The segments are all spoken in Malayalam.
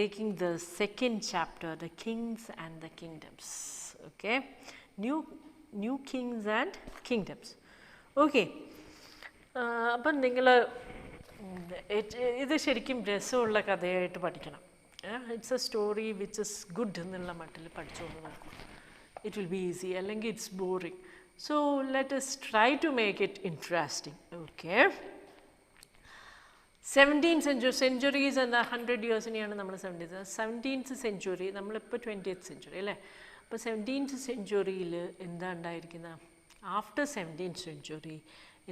taking the second chapter, the kings and the kingdoms. Okay, new kings and kingdoms. Okay, അപ്പം നിങ്ങൾ ഇത് ശരിക്കും രസമുള്ള കഥയായിട്ട് പഠിക്കണം. It's A story which is good എന്നുള്ള മട്ടിൽ പഠിച്ചുകൊണ്ട് നോക്കും. It will be easy, അല്ലെങ്കിൽ it's boring. So let us try to make it interesting. Okay, 17th centuries and 100 years ഇനിയാണ് നമ്മൾ 17th century, നമ്മളിപ്പോൾ 20th century അല്ലേ. അപ്പോൾ 17th centuryയിൽ എന്താ ഉണ്ടായിരിക്കുന്നത്? ആഫ്റ്റർ 17th century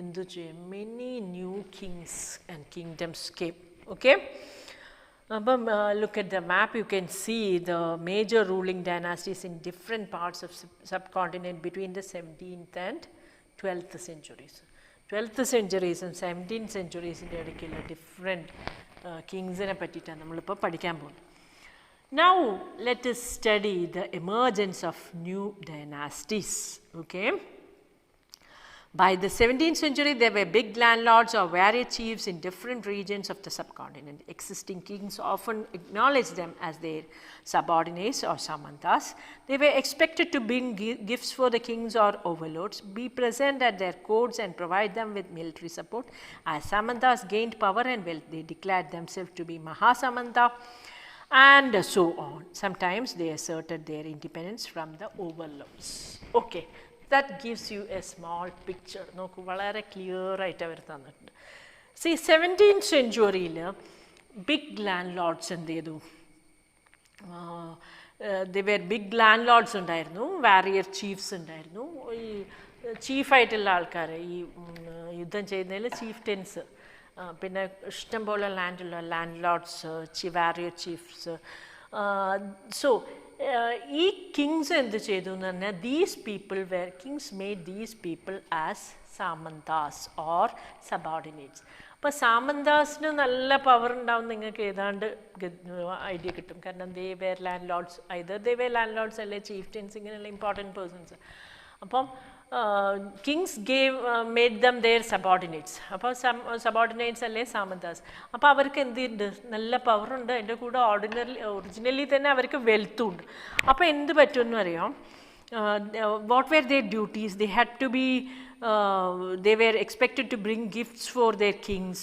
എന്തു ചെയ്യും? Many new Kings and kingdoms came. Okay, അപ്പം look at the map, you can see the major ruling dynasties in different parts of subcontinent between the 17th and 12th centuries. 12th centuries and 17th centuries ഇടയ്ക്കുള്ള ഡിഫറെൻറ്റ് കിങ്സിനെ പറ്റിയിട്ടാണ് നമ്മളിപ്പോൾ പഠിക്കാൻ പോകുന്നത്. Now let us study the emergence of new dynasties. Okay, by the 17th century, there were big landlords or warrior chiefs in different regions of the subcontinent. Existing kings often acknowledged them as their subordinates or samantas. They were expected to bring gifts for the kings or overlords, be present at their courts and provide them with military support. As samantas gained power and wealth, they declared themselves to be Mahasamanta and so on. Sometimes they asserted their independence from the overlords. Okay, that gives you a small picture. നോക്കൂ, വളരെ ക്ലിയർ ആയിട്ട് അവർ തന്നിട്ടുണ്ട്. സി 17th centuryയിൽ ബിഗ് ലാൻഡ് ലോർഡ്സ് എന്ത് ചെയ്തു? ബിഗ് ലാൻഡ് ലോർഡ്സ് ഉണ്ടായിരുന്നു, വാരിയർ ചീഫ്സ് ഉണ്ടായിരുന്നു. ഈ ചീഫായിട്ടുള്ള ആൾക്കാർ, ഈ യുദ്ധം ചെയ്യുന്നതിൽ ചീഫ്റ്റൻസ്, പിന്നെ ഇഷ്ടംപോലെ ലാൻഡുള്ള land lords, warrior chiefs. So ഈ കിങ്സ് എന്ത് ചെയ്തു എന്ന് പറഞ്ഞാൽ, these people were kings made these people as samantas or subordinates. അപ്പോൾ സാമന്താസിന് നല്ല പവർ ഉണ്ടാവും, നിങ്ങൾക്ക് ഏതാണ്ട് ഐഡിയ കിട്ടും. കാരണം they were landlords, either they were landlords അല്ലെ ചീഫ്റ്റൻസ്, ഇങ്ങനെയുള്ള ഇമ്പോർട്ടൻറ്റ് പേഴ്സൺസ്. അപ്പം kings made them their subordinates. അപ്പോൾ സബോർഡിനേറ്റ്സ് അല്ലേ സാമന്താസ്. അപ്പോൾ അവർക്ക് എന്തുണ്ട്? നല്ല പവറുണ്ട്, അതിൻ്റെ കൂടെ ഒറിജിനലി തന്നെ അവർക്ക് വെൽത്തും ഉണ്ട്. അപ്പോൾ എന്ത് പറ്റുമെന്ന് അറിയാം? What were their duties? They had to be they were expected to bring gifts for their kings,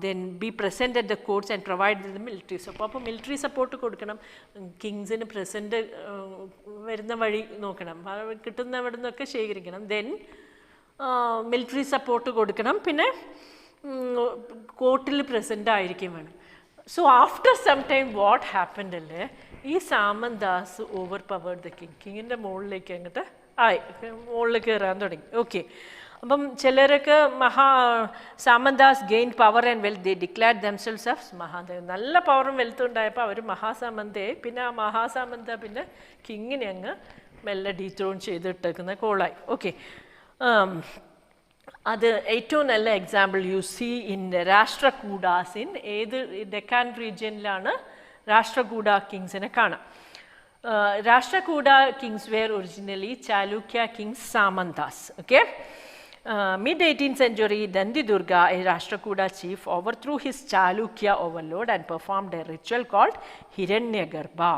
then be present at the courts and provide the military support. അപ്പോൾ മിലിറ്ററി സപ്പോർട്ട് കൊടുക്കണം, കിങ്സിന് പ്രസൻറ്റ് വരുന്ന വഴി നോക്കണം, കിട്ടുന്ന അവിടെ നിന്നൊക്കെ ശേഖരിക്കണം. ദെൻ മിലിറ്ററി സപ്പോർട്ട് കൊടുക്കണം, പിന്നെ കോർട്ടിൽ പ്രസൻ്റ് ആയിരിക്കും വേണം. So after some time what happened അല്ലേ, ഈ samantas over powered the king. കിങ്ങിൻ്റെ മുകളിലേക്ക് അങ്ങോട്ട് മുകളിൽ കയറാൻ തുടങ്ങി. ഓക്കെ, അപ്പം ചിലരൊക്കെ samantas gain power and wealth, they declared themselves of Mahadev. നല്ല പവറും വെൽത്തും ഉണ്ടായപ്പോൾ അവർ മഹാസാമന്തയെ, പിന്നെ ആ മഹാസാമന്ത പിന്നെ കിങ്ങിനെ അങ്ങ് മെല്ലെ ഡീത്രോൺ ചെയ്തിട്ടേക്കുന്ന കോളായി. ഓക്കെ, അത് ഏറ്റവും നല്ല example you see in Rashtrakutas. In ഏത് ഡെക്കാൻ റീജിയനിലാണ് രാഷ്ട്രകൂട കിങ്സിനെ കാണാം. Rashtrakuta kings were originally Chalukya kings Samantas. Okay, mid-18th century, Dandidurga, a Rashtrakuta chief, overthrew his Chalukya overlord and performed a ritual called Hiranyagarbha.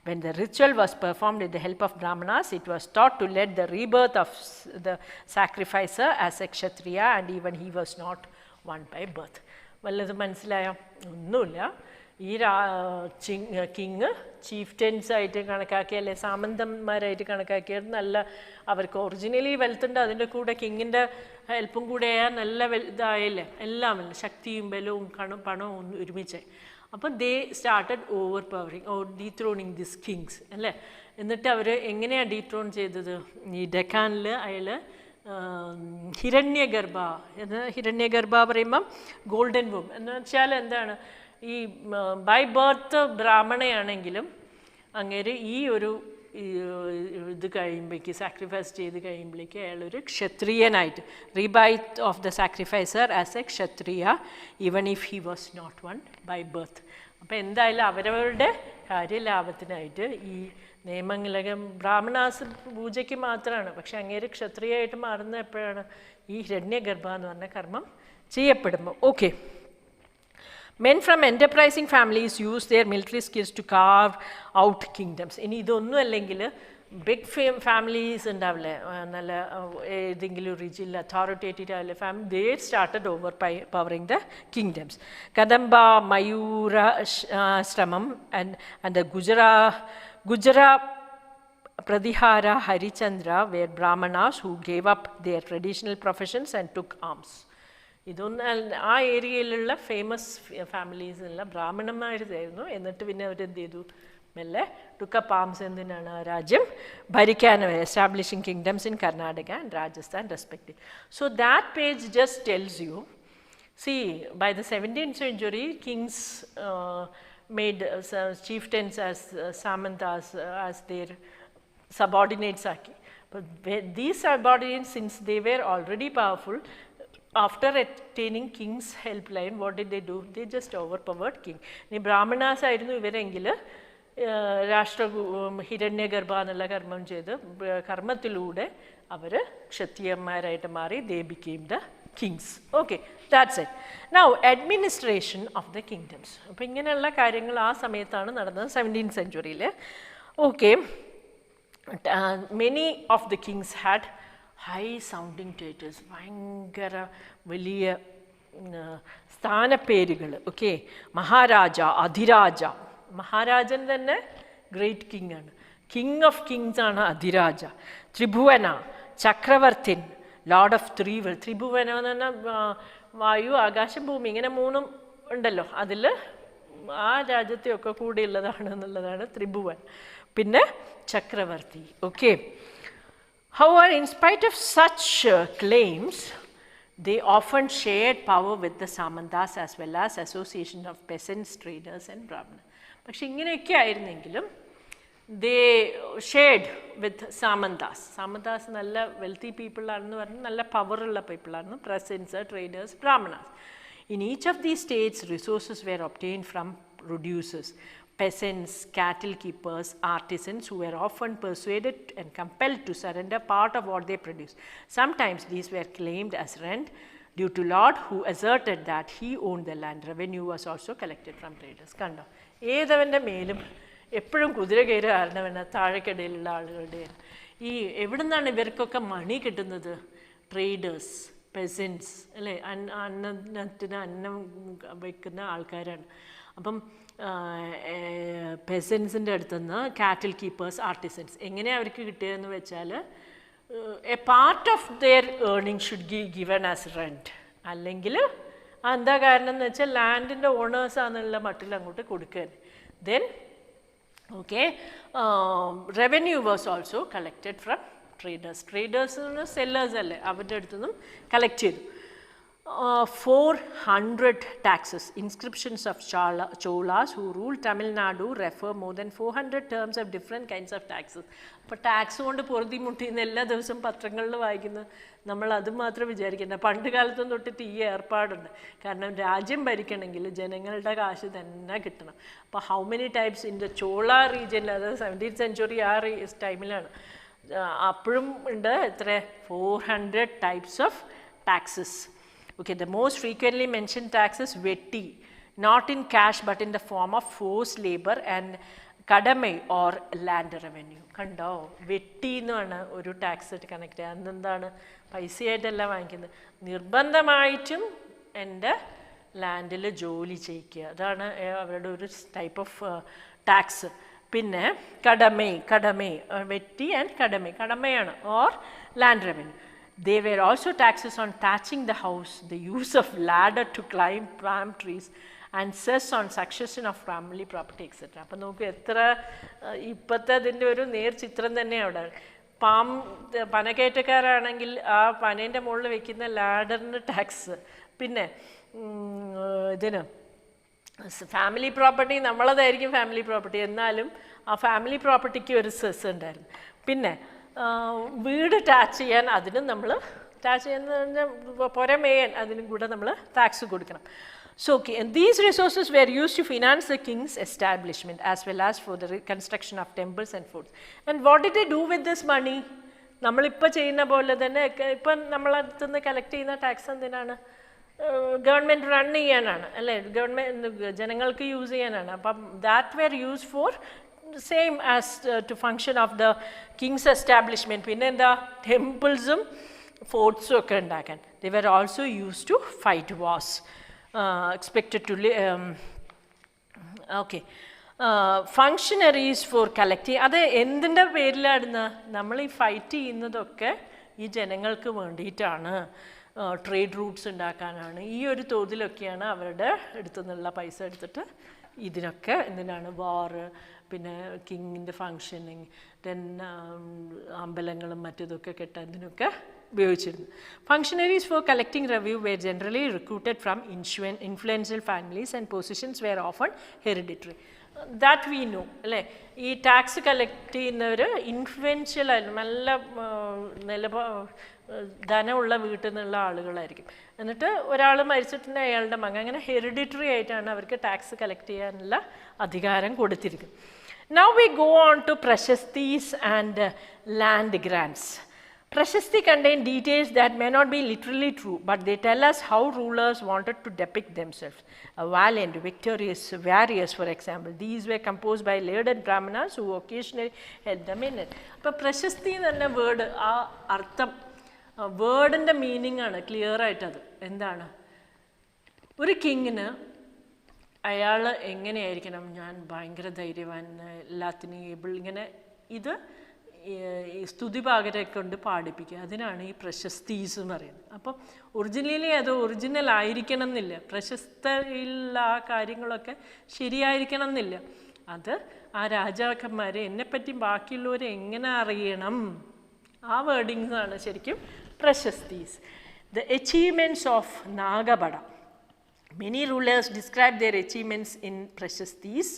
When the ritual was performed with the help of Brahmanas, it was thought to lead the rebirth of the sacrificer as a Kshatriya, and even he was not one by birth. വല്ലത് മനസ്സിലായോ? ഒന്നുമില്ല. ഈ കിങ് ചീഫ്റ്റൻസ് ആയിട്ട് കണക്കാക്കിയ, അല്ലെ സാമന്തന്മാരായിട്ട് കണക്കാക്കിയത് നല്ല, അവർക്ക് ഒറിജിനലി വെൽത്ത് ഉണ്ട്, അതിൻ്റെ കൂടെ കിങ്ങിൻ്റെ ഹെൽപ്പും കൂടെ ആയാൽ നല്ല ഇതായല്ലേ, എല്ലാം ശക്തിയും ബലവും പണവും ഒരുമിച്ച്. അപ്പം they started over powering or dethroning this kings അല്ലേ. എന്നിട്ട് അവർ എങ്ങനെയാണ് ഡീത്രോൺ ചെയ്തത്? ഈ ഡെക്കാനിൽ അയാൾ ഹിരണ്യഗർഭ പറയുമ്പം ഗോൾഡൻ വൂം എന്ന് വെച്ചാൽ എന്താണ്? ഈ ബൈ ബർത്ത് ബ്രാഹ്മണയാണെങ്കിലും അങ്ങേര് ഈ ഒരു ഇത് കഴിയുമ്പോഴേക്ക്, സാക്രിഫൈസ് ചെയ്ത് കഴിയുമ്പോഴേക്ക് അയാളൊരു ക്ഷത്രിയനായിട്ട്, rebirth of the sacrificer as a Kshatriya, even if he was not one by birth. അപ്പോൾ എന്തായാലും അവരവരുടെ കാര്യലാഭത്തിനായിട്ട് ഈ നിയമങ്ങളൊക്കെ ബ്രാഹ്മണാസ് പൂജയ്ക്ക് മാത്രമാണ്, പക്ഷെ അങ്ങേര് ക്ഷത്രിയായിട്ട് മാറുന്ന എപ്പോഴാണ്? ഈ ഹിരണ്യഗർഭ എന്ന് പറഞ്ഞ കർമ്മം ചെയ്യപ്പെടുമ്പോൾ. Okay, Men from enterprising families used their military skills to carve out kingdoms. ഇനി ഇതൊന്നും അല്ലെങ്കിൽ ബിഗ് ഫാമിലീസ് ഉണ്ടാവില്ലേ, നല്ല ഏതെങ്കിലും റീജിയനിൽ അതോറിറ്റേറ്റീവ് ആവില്ലേ family, they started over powering the kingdoms. Kadamba, Mayura Sharman and Gurjara Pradihara, Harichandra were Brahmanas who gave up their traditional professions and took arms. ഇതൊന്നും ആ ഏരിയയിലുള്ള ഫേമസ് ഫാമിലീസിലുള്ള ബ്രാഹ്മണന്മാരായിരുന്നു. എന്നിട്ട് പിന്നെ അവരെന്ത് ചെയ്തു, മെല്ലെ took up arms. എന്തിനാണ്? രാജ്യം ഭരിക്കാൻ, establishing kingdoms in Karnataka and Rajasthan respective. So that page just tells U, see, by the 17th century, kings made chieftains as samantas, as their subordinates. But these subordinates, since they were already powerful, after attaining king's helpline, what did they do? They just overpowered king. Ni brahmanas ആയിരുന്നു ഇവരെങ്കിൽ രാഷ്ട്ര ഹിരണ്യഗർഭ എന്നുള്ള കർമ്മം ചെയ്ത് കർമ്മത്തിലൂടെ അവർ ക്ഷത്രിയന്മാരായിട്ട് മാറി. they became the kings. Okay, that's it. Now, administration of the kingdoms. അപ്പോൾ ഇങ്ങനെയുള്ള കാര്യങ്ങൾ ആ സമയത്താണ് നടന്നത് 17th century. Okay, many of the kings had high sounding titles, ഭയങ്കര വലിയ സ്ഥാനപ്പേരുകൾ. ഓക്കെ, മഹാരാജ, അധിരാജ. മഹാരാജൻ തന്നെ ഗ്രേറ്റ് കിങ് ആണ്. കിങ് ഓഫ് കിങ്സ് ആണ് അധിരാജ. ത്രിഭുവന, ചക്രവർത്തിൻ, ലോർഡ് ഓഫ് ത്രീ വേൾഡ്. ത്രിഭുവന എന്ന് പറഞ്ഞാൽ വായു, ആകാശം, ഭൂമി, ഇങ്ങനെ മൂന്നും ഉണ്ടല്ലോ. അതിൽ ആ രാജ്യത്തെയൊക്കെ കൂടിയുള്ളതാണ് എന്നുള്ളതാണ് ത്രിഭുവൻ. പിന്നെ ചക്രവർത്തി. Okay, however, in spite of such claims, they often shared power with the samantas as well as association of peasants, traders and brahmanas. പക്ഷെ ഇങ്ങനെയൊക്കെ ആയിരുന്നെങ്കിലും they shared with samantas. samantas നല്ല വെൽത്തി പീപ്പിൾ ആണെന്ന് പറഞ്ഞ് നല്ല പവറുള്ള പീപ്പിളാണ്. peasants, traders, brahmanas. In each of these states, resources were obtained from producers, peasants, cattle keepers, artisans, who were often persuaded and compelled to surrender part of what they produced. Sometimes these were claimed as rent due to Lord, who asserted that he owned the land. Revenue was also collected from traders. കണ്ടോ, ഏതവൻ്റെ മേലും എപ്പോഴും കുതിര കയറി ആരണവന താഴെക്കിടയിലുള്ള ആളുകളുടെ. ഈ എവിടെ നിന്നാണ് ഇവർക്കൊക്കെ മണി കിട്ടുന്നത്? ട്രേഡേഴ്സ്, പെസൻസ് അല്ലേ, അന്നത്തിന് അന്നം വയ്ക്കുന്ന ആൾക്കാരാണ്. അപ്പം പെസൻസിൻ്റെ അടുത്തുനിന്ന് കാറ്റിൽ കീപ്പേഴ്സ്, ആർട്ടിസൻസ്. എങ്ങനെയാണ് അവർക്ക് കിട്ടിയതെന്ന് വെച്ചാൽ A part of their earning should given as rent. അല്ലെങ്കിൽ എന്താ കാരണം എന്ന് വെച്ചാൽ ലാൻഡിൻ്റെ ഓണേഴ്സാണെന്നുള്ള മട്ടിൽ അങ്ങോട്ട് കൊടുക്കാൻ. Then okay, revenue was also collected from traders. Traders sellers അല്ലേ, അവരുടെ അടുത്തുനിന്നും കളക്ട് ചെയ്തു. 400 taxes. Inscriptions of Cholas who ruled Tamil Nadu refer more than 400 terms of different kinds of taxes. അപ്പോൾ ടാക്സ് കൊണ്ട് പൊറുതി മുട്ടിന്ന് എല്ലാ ദിവസവും പത്രങ്ങളിൽ വായിക്കുന്നു. നമ്മൾ അത് മാത്രം വിചാരിക്കേണ്ട. പണ്ട് കാലത്തും തൊട്ടിട്ട് ഈ ഏർപ്പാടുണ്ട്. കാരണം രാജ്യം ഭരിക്കണമെങ്കിൽ ജനങ്ങളുടെ കാശ് തന്നെ കിട്ടണം. അപ്പോൾ how many types in the Chola റീജിയനിൽ, അതായത് 17th century ആ ടൈമിലാണ്, അപ്പോഴും ഉണ്ട് എത്ര 400 types of taxes. Okay, the most frequently mentioned tax is vetti, not in cash but in the form of forced labor, and kadamai or land revenue. കണ്ടോ, വെട്ടി എന്നാണ് ഒരു ടാക്സ് കണക്ട് ചെയ്യുക. അതെന്താണ്? പൈസയായിട്ടല്ല വാങ്ങിക്കുന്നത്, നിർബന്ധമായിട്ടും എൻ്റെ ലാൻഡിൽ ജോലി ചെയ്യിക്കുക. അതാണ് അവരുടെ ഒരു ടൈപ്പ് ഓഫ് ടാക്സ്. പിന്നെ കടമൈ വെട്ടി ആൻഡ് കടമയാണ് or land revenue. There were also taxes on thatching the house, the use of ladder to climb palm trees, and cess on succession of family property, etc. അപ്പം നമുക്ക് എത്ര ഇപ്പോഴത്തെ അതിൻ്റെ ഒരു നേർചിത്രം തന്നെ അവിടെ. പനക്കയറ്റക്കാരാണെങ്കിൽ ആ പനേൻ്റെ മുകളിൽ വെക്കുന്ന ലാഡറിന് ടാക്സ്. പിന്നെ ഇതിന് ഫാമിലി പ്രോപ്പർട്ടി നമ്മളതായിരിക്കും ഫാമിലി പ്രോപ്പർട്ടി, എന്നാലും ആ ഫാമിലി പ്രോപ്പർട്ടിക്ക് ഒരു സെസ് ഉണ്ടായിരുന്നു. പിന്നെ വീട് ടാക്സ് ചെയ്യാൻ അതിനും നമ്മൾ ടാക്സ് ചെയ്യുന്ന പുറമേയാൻ അതിനും കൂടെ നമ്മൾ ടാക്സ് കൊടുക്കണം. So these resources were used to finance the king's establishment as well as for the reconstruction of temples and forts. And what did they do with this money? നമ്മളിപ്പോൾ ചെയ്യുന്ന പോലെ തന്നെ ഇപ്പം നമ്മളടുത്തുനിന്ന് കളക്ട് ചെയ്യുന്ന ടാക്സ് എന്തിനാണ്? ഗവൺമെൻറ് റൺ ചെയ്യാനാണ് അല്ലേ, ഗവൺമെൻറ് ജനങ്ങൾക്ക് യൂസ് ചെയ്യാനാണ്. അപ്പം that were use for same as to function of the kings establishment. പിന്നെ എന്താ, ടെമ്പിൾസും ഫോർട്ട്സും ഒക്കെ ഉണ്ടാക്കാൻ. They were also use to fight wars, expected to okay. Functionaries for collecting, അത് എന്തിൻ്റെ പേരിലാണ് നമ്മൾ ഈ ഫൈറ്റ് ചെയ്യുന്നതൊക്കെ ഈ ജനങ്ങൾക്ക് വേണ്ടിയിട്ടാണ്, ട്രേഡ് റൂട്ട്സ് ഉണ്ടാക്കാനാണ്. ഈ ഒരു തോതിലൊക്കെയാണ് അവരുടെ അടുത്തു നിന്നുള്ള പൈസ എടുത്തിട്ട് ഇതിനൊക്കെ എന്തിനാണ് വാറ്, പിന്നെ കിങ്ങിൻ്റെ ഫങ്ഷനിങ്, ദെൻ അമ്പലങ്ങളും മറ്റതൊക്കെ കെട്ടാൻ ഉപയോഗിച്ചിരുന്നു. Functionaries for collecting revenue were generally recruited from influential families and positions were often hereditary. That we know അല്ലേ. ഈ ടാക്സ് കളക്ട് ചെയ്യുന്നവർ ഇൻഫ്ലുവൻഷ്യൽ ആയിരുന്നു, നല്ല ധനമുള്ള വീട്ടിൽ നിന്നുള്ള ആളുകളായിരിക്കും. എന്നിട്ട് ഒരാൾ മരിച്ചിട്ടുണ്ടെങ്കിൽ അയാളുടെ മകൻ, അങ്ങനെ ഹെറിഡിറ്ററി ആയിട്ടാണ് അവർക്ക് ടാക്സ് കളക്ട് ചെയ്യാനുള്ള അധികാരം കൊടുത്തിരിക്കുന്നത്. Now we go on to Prashastis and land grants. Prashasti contain details that may not be literally true, but they tell us how rulers wanted to depict themselves. A valiant, victorious warriors, for example. These were composed by learned brahmanas who occasionally held them in it. അപ്പോൾ പ്രശസ്തി എന്ന വേർഡ്, ആ അർത്ഥം, വേർഡിൻ്റെ മീനിങ് ആണ് ക്ലിയർ ആയിട്ടത്. എന്താണ്, ഒരു കിങ്ങിന് അയാൾ എങ്ങനെയായിരിക്കണം, ഞാൻ ഭയങ്കര ധൈര്യവാൻ, എല്ലാത്തിനും ഏബിൾ, ഇങ്ങനെ ഇത് സ്തുതിപാകരെ കൊണ്ട് പാടിപ്പിക്കുക, അതിനാണ് ഈ പ്രശസ്തീസ് എന്ന് പറയുന്നത്. അപ്പം ഒറിജിനലി അത് ഒറിജിനൽ ആയിരിക്കണം എന്നില്ല, പ്രശസ്തയിലുള്ള ആ കാര്യങ്ങളൊക്കെ ശരിയായിരിക്കണം എന്നില്ല. അത് ആ രാജാക്കന്മാരെ എന്നെപ്പറ്റി ബാക്കിയുള്ളവരെ എങ്ങനെ അറിയണം, ആ വേർഡിങ്സ് ആണ് ശരിക്കും prashastis. The achievements of Nagabhata. Many rulers describe their achievements in Prashastis.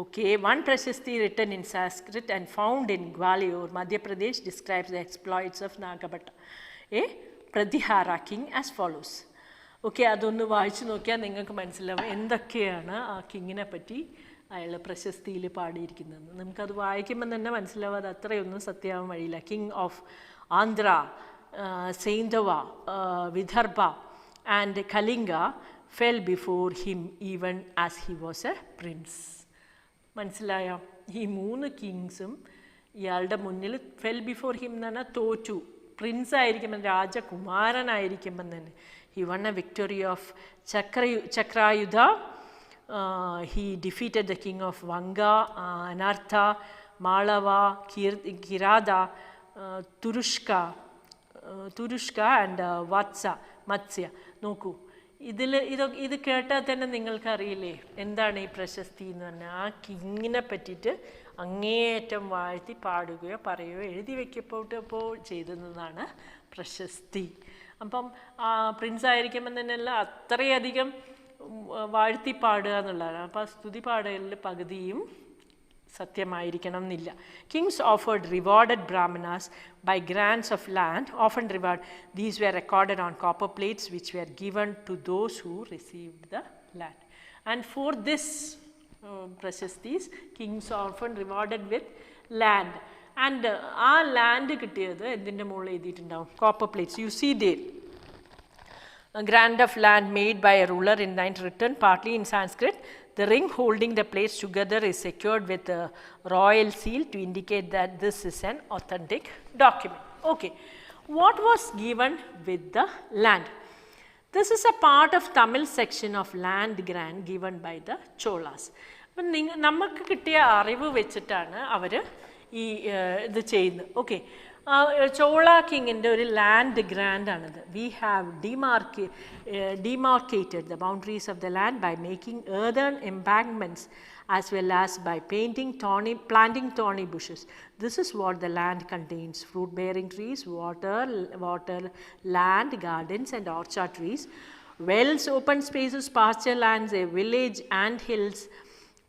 Okay, one Prashasti written in Sanskrit and found in Gwalior, Madhya Pradesh, describes the exploits of Nagabhatta, a Pratihara king, as follows. Okay, അതൊന്ന് വായിച്ചു നോക്കിയാൽ നിങ്ങൾക്ക് മനസ്സിലാവും എന്തൊക്കെയാണ് ആ കിങ്ങിനെ പറ്റി അയാൾ പ്രശസ്തിയിൽ പാടിയിരിക്കുന്നത്. നമുക്കത് വായിക്കുമ്പോൾ തന്നെ മനസ്സിലാവും അത് അത്രയൊന്നും സത്യമാവാൻ വഴിയില്ല. King of Andhra, Saindhava, Vidarbha and Kalinga fell before him even as he was a prince. മനസ്സിലായോ? ഈ 3 കിങ്സും ഇയാളുടെ മുന്നിൽ ഫെൽ ബിഫോർ ഹിം എന്ന് പറഞ്ഞാൽ തോറ്റു. പ്രിൻസ് ആയിരിക്കുമ്പോൾ, രാജകുമാരനായിരിക്കുമ്പം തന്നെ. He won a victory of Chakrayudha. He defeated the king of Vanga, Anarta, Malava, Kirata, Turushka and Matsya. നോക്കൂ, ഇത് കേട്ടാൽ തന്നെ നിങ്ങൾക്കറിയില്ലേ എന്താണ് ഈ പ്രശസ്തി എന്ന് പറഞ്ഞാൽ. ആ കിങ്ങിനെ പറ്റിയിട്ട് അങ്ങേയറ്റം വാഴ്ത്തി പാടുകയോ പറയുകയോ എഴുതി വയ്ക്കപ്പോൾ ചെയ്തതാണ് പ്രശസ്തി. അപ്പം പ്രിൻസ് ആയിരിക്കുമ്പം തന്നെയല്ല, അത്രയധികം വാഴ്ത്തി പാടുക എന്നുള്ളതാണ്. അപ്പം സ്തുതി പാടലിൽ പകുതിയും സത്യമായിരിക്കണം എന്നില്ല. Kings offered rewarded brahmanas by grants of land, often reward. These were recorded on copper plates which were given to those who received the land. And for this prashastis, kings are often rewarded with land. And ആ ലാൻഡ് കിട്ടിയത് എന്തിൻ്റെ മുകളിൽ എഴുതിയിട്ടുണ്ടാവും? Copper plates. You see there. A grant of land made by a ruler in line written partly in Sanskrit. The ring holding the plates together is secured with a royal seal to indicate that this is an authentic document. Okay, what was given with the land? This is a part of Tamil section of land grant given by the Cholas. അപ്പം നമുക്ക് കിട്ടിയ അറിവ് വെച്ചിട്ടാണ് അവർ ഈ ഇത് ചെയ്യുന്നത്. ഓക്കെ, ചോള കിങ്ങിൻ്റെ ഒരു ലാൻഡ് ഗ്രാൻഡ് ആണിത്. We have demarcated the boundaries of the land by making earthen embankments as well as by planting thorny bushes. This is what the land contains: fruit-bearing trees, water, land, gardens and orchard trees, wells, open spaces, pasture lands, a village, ant hills,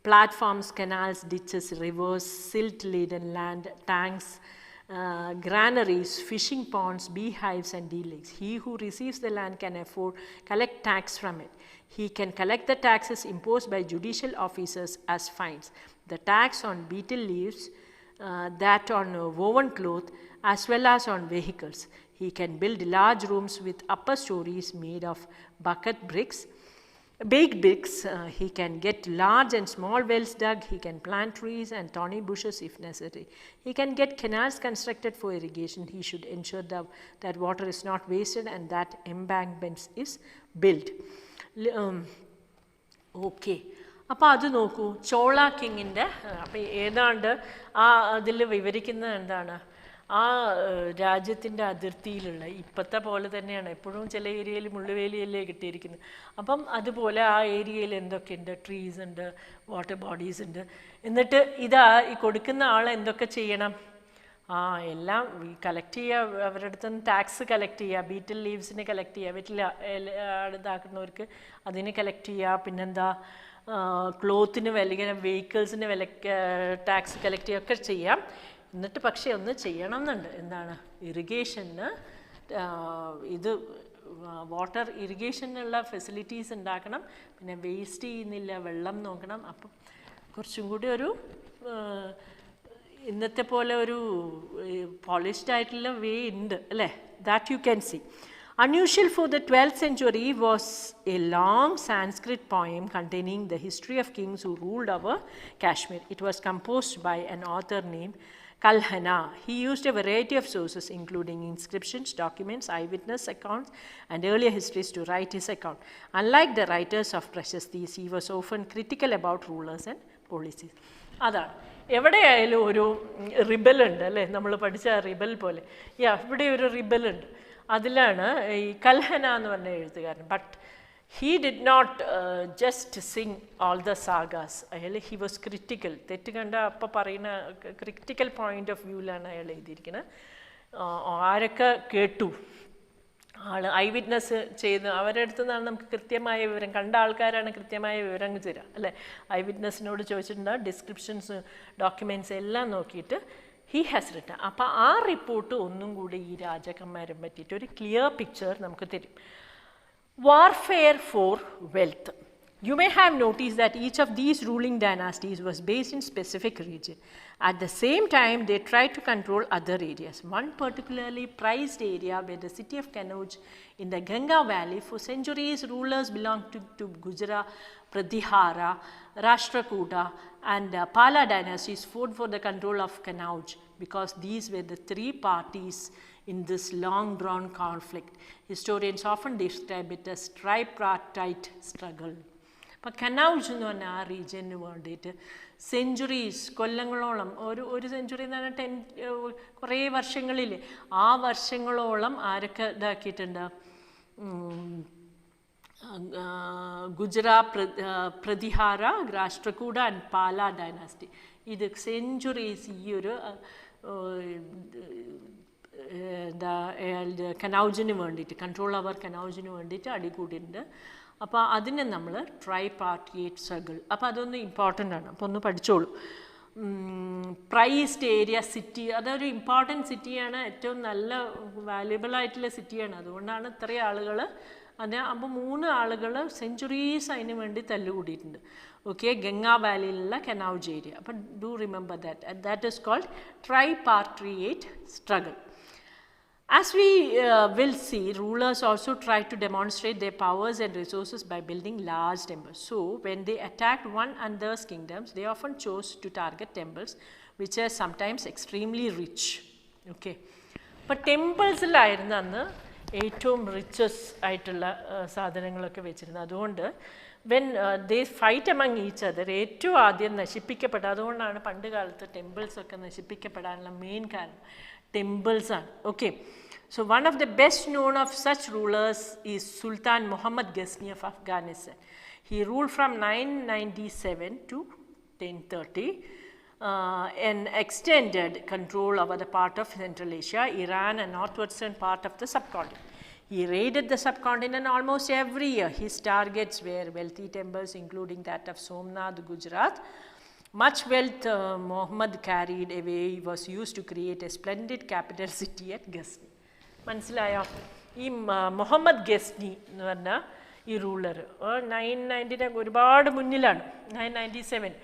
platforms, canals, ditches, rivers, silt-laden land, tanks, granaries, fishing ponds, beehives and bee lakes. He who receives the land can collect tax from it. He can collect the taxes imposed by judicial officers as fines. The tax on betel leaves that on woven cloth as well as on vehicles. He can build large rooms with upper stories made of baked bricks. He can get large and small wells dug. He can plant trees and thorny bushes if necessary. He can get canals constructed for irrigation. He should ensure that water is not wasted and that embankments is built. Okay. അപ്പോൾ അത് നോക്കൂ, ചോള കിങ്ങിൻ്റെ അപ്പോൾ ഏതാണ്ട് ആ അതിൽ വിവരിക്കുന്നത് എന്താണ്, ആ രാജ്യത്തിൻ്റെ അതിർത്തിയിലുള്ള ഇപ്പോഴത്തെ പോലെ തന്നെയാണ്, എപ്പോഴും ചില ഏരിയയിൽ മുള്ളുവേലിയല്ലേ കിട്ടിയിരിക്കുന്നത്. അപ്പം അതുപോലെ ആ ഏരിയയിൽ എന്തൊക്കെയുണ്ട്, ട്രീസ് ഉണ്ട്, വാട്ടർ ബോഡീസ് ഉണ്ട്. എന്നിട്ട് ഇതാ ഈ കൊടുക്കുന്ന ആൾ എന്തൊക്കെ ചെയ്യണം, എല്ലാം കളക്ട് ചെയ്യുക, അവരുടെ അടുത്ത് നിന്ന് ടാക്സ് കളക്ട് ചെയ്യുക, ബീറ്റിൽ ലീവ്സിന് കളക്ട് ചെയ്യുക, വീട്ടിൽ ഇതാക്കുന്നവർക്ക് അതിന് കളക്ട് ചെയ്യുക, പിന്നെന്താ ക്ലോത്തിന് ഇങ്ങനെ വെഹിക്കിൾസിന് ടാക്സ് കളക്ട് ചെയ്യുകയൊക്കെ ചെയ്യാം. എന്നിട്ട് പക്ഷേ ഒന്ന് ചെയ്യണം എന്നുണ്ട്, എന്താണ്, ഇറിഗേഷന് ഇത് വാട്ടർ ഇറിഗേഷനുള്ള ഫെസിലിറ്റീസ് ഉണ്ടാക്കണം, പിന്നെ വേസ്റ്റ് ചെയ്യുന്നില്ല, വെള്ളം നോക്കണം. അപ്പം കുറച്ചും കൂടി ഒരു ഇന്നത്തെ പോലെ ഒരു പോളിഷ്ഡ് ആയിട്ടുള്ള വേ ഉണ്ട് അല്ലേ, that you can see. Unusual for the 12th century was a long Sanskrit poem containing the history of kings who ruled over Kashmir. It was composed by an author named Kalhana. He used a variety of sources including inscriptions, documents, eyewitness accounts and earlier histories to write his account. Unlike the writers of Prashastis, he was often critical about rulers and policies. അതാണ് എവിടെയായാലും ഒരു റിബലുണ്ട് അല്ലേ, നമ്മൾ പഠിച്ച റിബൽ പോലെ. ഇവിടെ ഒരു റിബലുണ്ട്, അതിലാണ് ഈ കൽഹന എന്ന് പറഞ്ഞ എഴുത്തുകാരൻ. But he did not just sing all the sagas. He was critical, തെറ്റ് കണ്ട അപ്പം പറയുന്ന ക്രിറ്റിക്കൽ പോയിന്റ് ഓഫ് വ്യൂവിലാണ് അയാൾ എഴുതിയിരിക്കുന്നത്. ആരൊക്കെ കേട്ടു, ഐ വിറ്റ്നസ് ചെയ്ത് അവരുടെ അടുത്ത് നിന്നാണ് നമുക്ക് കൃത്യമായ വിവരം, കണ്ട ആൾക്കാരാണ് കൃത്യമായ വിവരങ്ങൾ തരിക അല്ലേ. ഐ വിറ്റ്നസിനോട് ചോദിച്ചിട്ടുണ്ട്, ഡിസ്ക്രിപ്ഷൻസ് ഡോക്യുമെൻറ്റ്സ് എല്ലാം നോക്കിയിട്ട് he has written. അപ്പോൾ ആ റിപ്പോർട്ട് ഒന്നും കൂടി ഈ രാജാക്കന്മാരെ പറ്റിയിട്ട് ഒരു ക്ലിയർ പിക്ചർ നമുക്ക് തരും. Warfare for wealth. You may have noticed that each of these ruling dynasties was based in specific region. At the same time, they tried to control other areas. One particularly prized area were the city of Kanauj in the Ganga Valley. For centuries, rulers belonged to Gujarat, Pratihara, Rashtrakuta and Pala dynasties fought for the control of Kanauj because these were the three parties in this long-drawn conflict. Historians often describe it as tripartite struggle. അപ്പോൾ കനൗജ് എന്ന് പറഞ്ഞാൽ ആ റീജിയന് വേണ്ടിയിട്ട് സെഞ്ചുറീസ്, കൊല്ലങ്ങളോളം, ഒരു സെഞ്ചുറി എന്ന് പറഞ്ഞാൽ കുറേ വർഷങ്ങളിൽ, ആ വർഷങ്ങളോളം ആരൊക്കെ ഇതാക്കിയിട്ടുണ്ട്, ഗുജറാത്ത്, പ്രതിഹാര, രാഷ്ട്രകൂട ആൻഡ് പാല ഡൈനാസ്റ്റി. ഇത് സെഞ്ചുറീസ് ഈ ഒരു എന്താ കനൗജിന് വേണ്ടിയിട്ട്, കൺട്രോൾ അവർ കനൗജിന് വേണ്ടിയിട്ട് അടികൂടിയിട്ടുണ്ട്. അപ്പോൾ അതിനെ നമ്മൾ ട്രൈപാർട്ടിയേറ്റ് സ്ട്രഗിൾ. അപ്പോൾ അതൊന്ന് ഇമ്പോർട്ടൻ്റ് ആണ്, അപ്പോൾ ഒന്ന് പഠിച്ചോളൂ. പ്രൈസ്ഡ് ഏരിയ സിറ്റി, അതൊരു ഇമ്പോർട്ടൻറ്റ് സിറ്റിയാണ്, ഏറ്റവും നല്ല വാല്യുബിൾ ആയിട്ടുള്ള സിറ്റിയാണ്. അതുകൊണ്ടാണ് ഇത്രയും ആളുകൾ അപ്പോൾ 3 ആളുകൾ സെഞ്ചുറീസ് അതിന് വേണ്ടി തല്ലുകൂടിയിട്ടുണ്ട്. ഓക്കെ, ഗംഗാ വാലിയിലുള്ള കനൗജ് ഏരിയ. അപ്പോൾ do remember that is called tripartite struggle. As we will see, rulers also tried to demonstrate their powers and resources by building large temples. So, when they attacked one another's kingdoms, they often chose to target temples which are sometimes extremely rich. Okay. But temples-ലായിരുന്നു അന്ന് ഏറ്റവും റിച്ചസ് ആയിട്ടുള്ള സാധനങ്ങളൊക്കെ വെച്ചിരുന്നത്. അതുകൊണ്ട് when they fight among each other, ഏറ്റവും ആദ്യം നശിപ്പിക്കപ്പെട്ട, അതുകൊണ്ടാണ് പണ്ട് കാലത്ത് ടെമ്പിൾസൊക്കെ നശിപ്പിക്കപ്പെടാനുള്ള മെയിൻ കാരണം ടെമ്പിൾസാണ്. Okay, so one of the best known of such rulers is Sultan Muhammad Ghazni of Afghanistan. He ruled from 997 to 1030 and extended control over the part of Central Asia, Iran and northwestern part of the subcontinent. He raided the subcontinent almost every year. His targets were wealthy temples including that of Somnath, Gujarat. Much wealth Muhammad carried away was used to create a splendid capital city at Ghazni. മനസ്സിലായോ? ഈ മുഹമ്മദ് ഗസ്നി എന്ന് പറഞ്ഞ ഈ റൂളർ 990 ഒരുപാട് മുന്നിലാണ്, 997.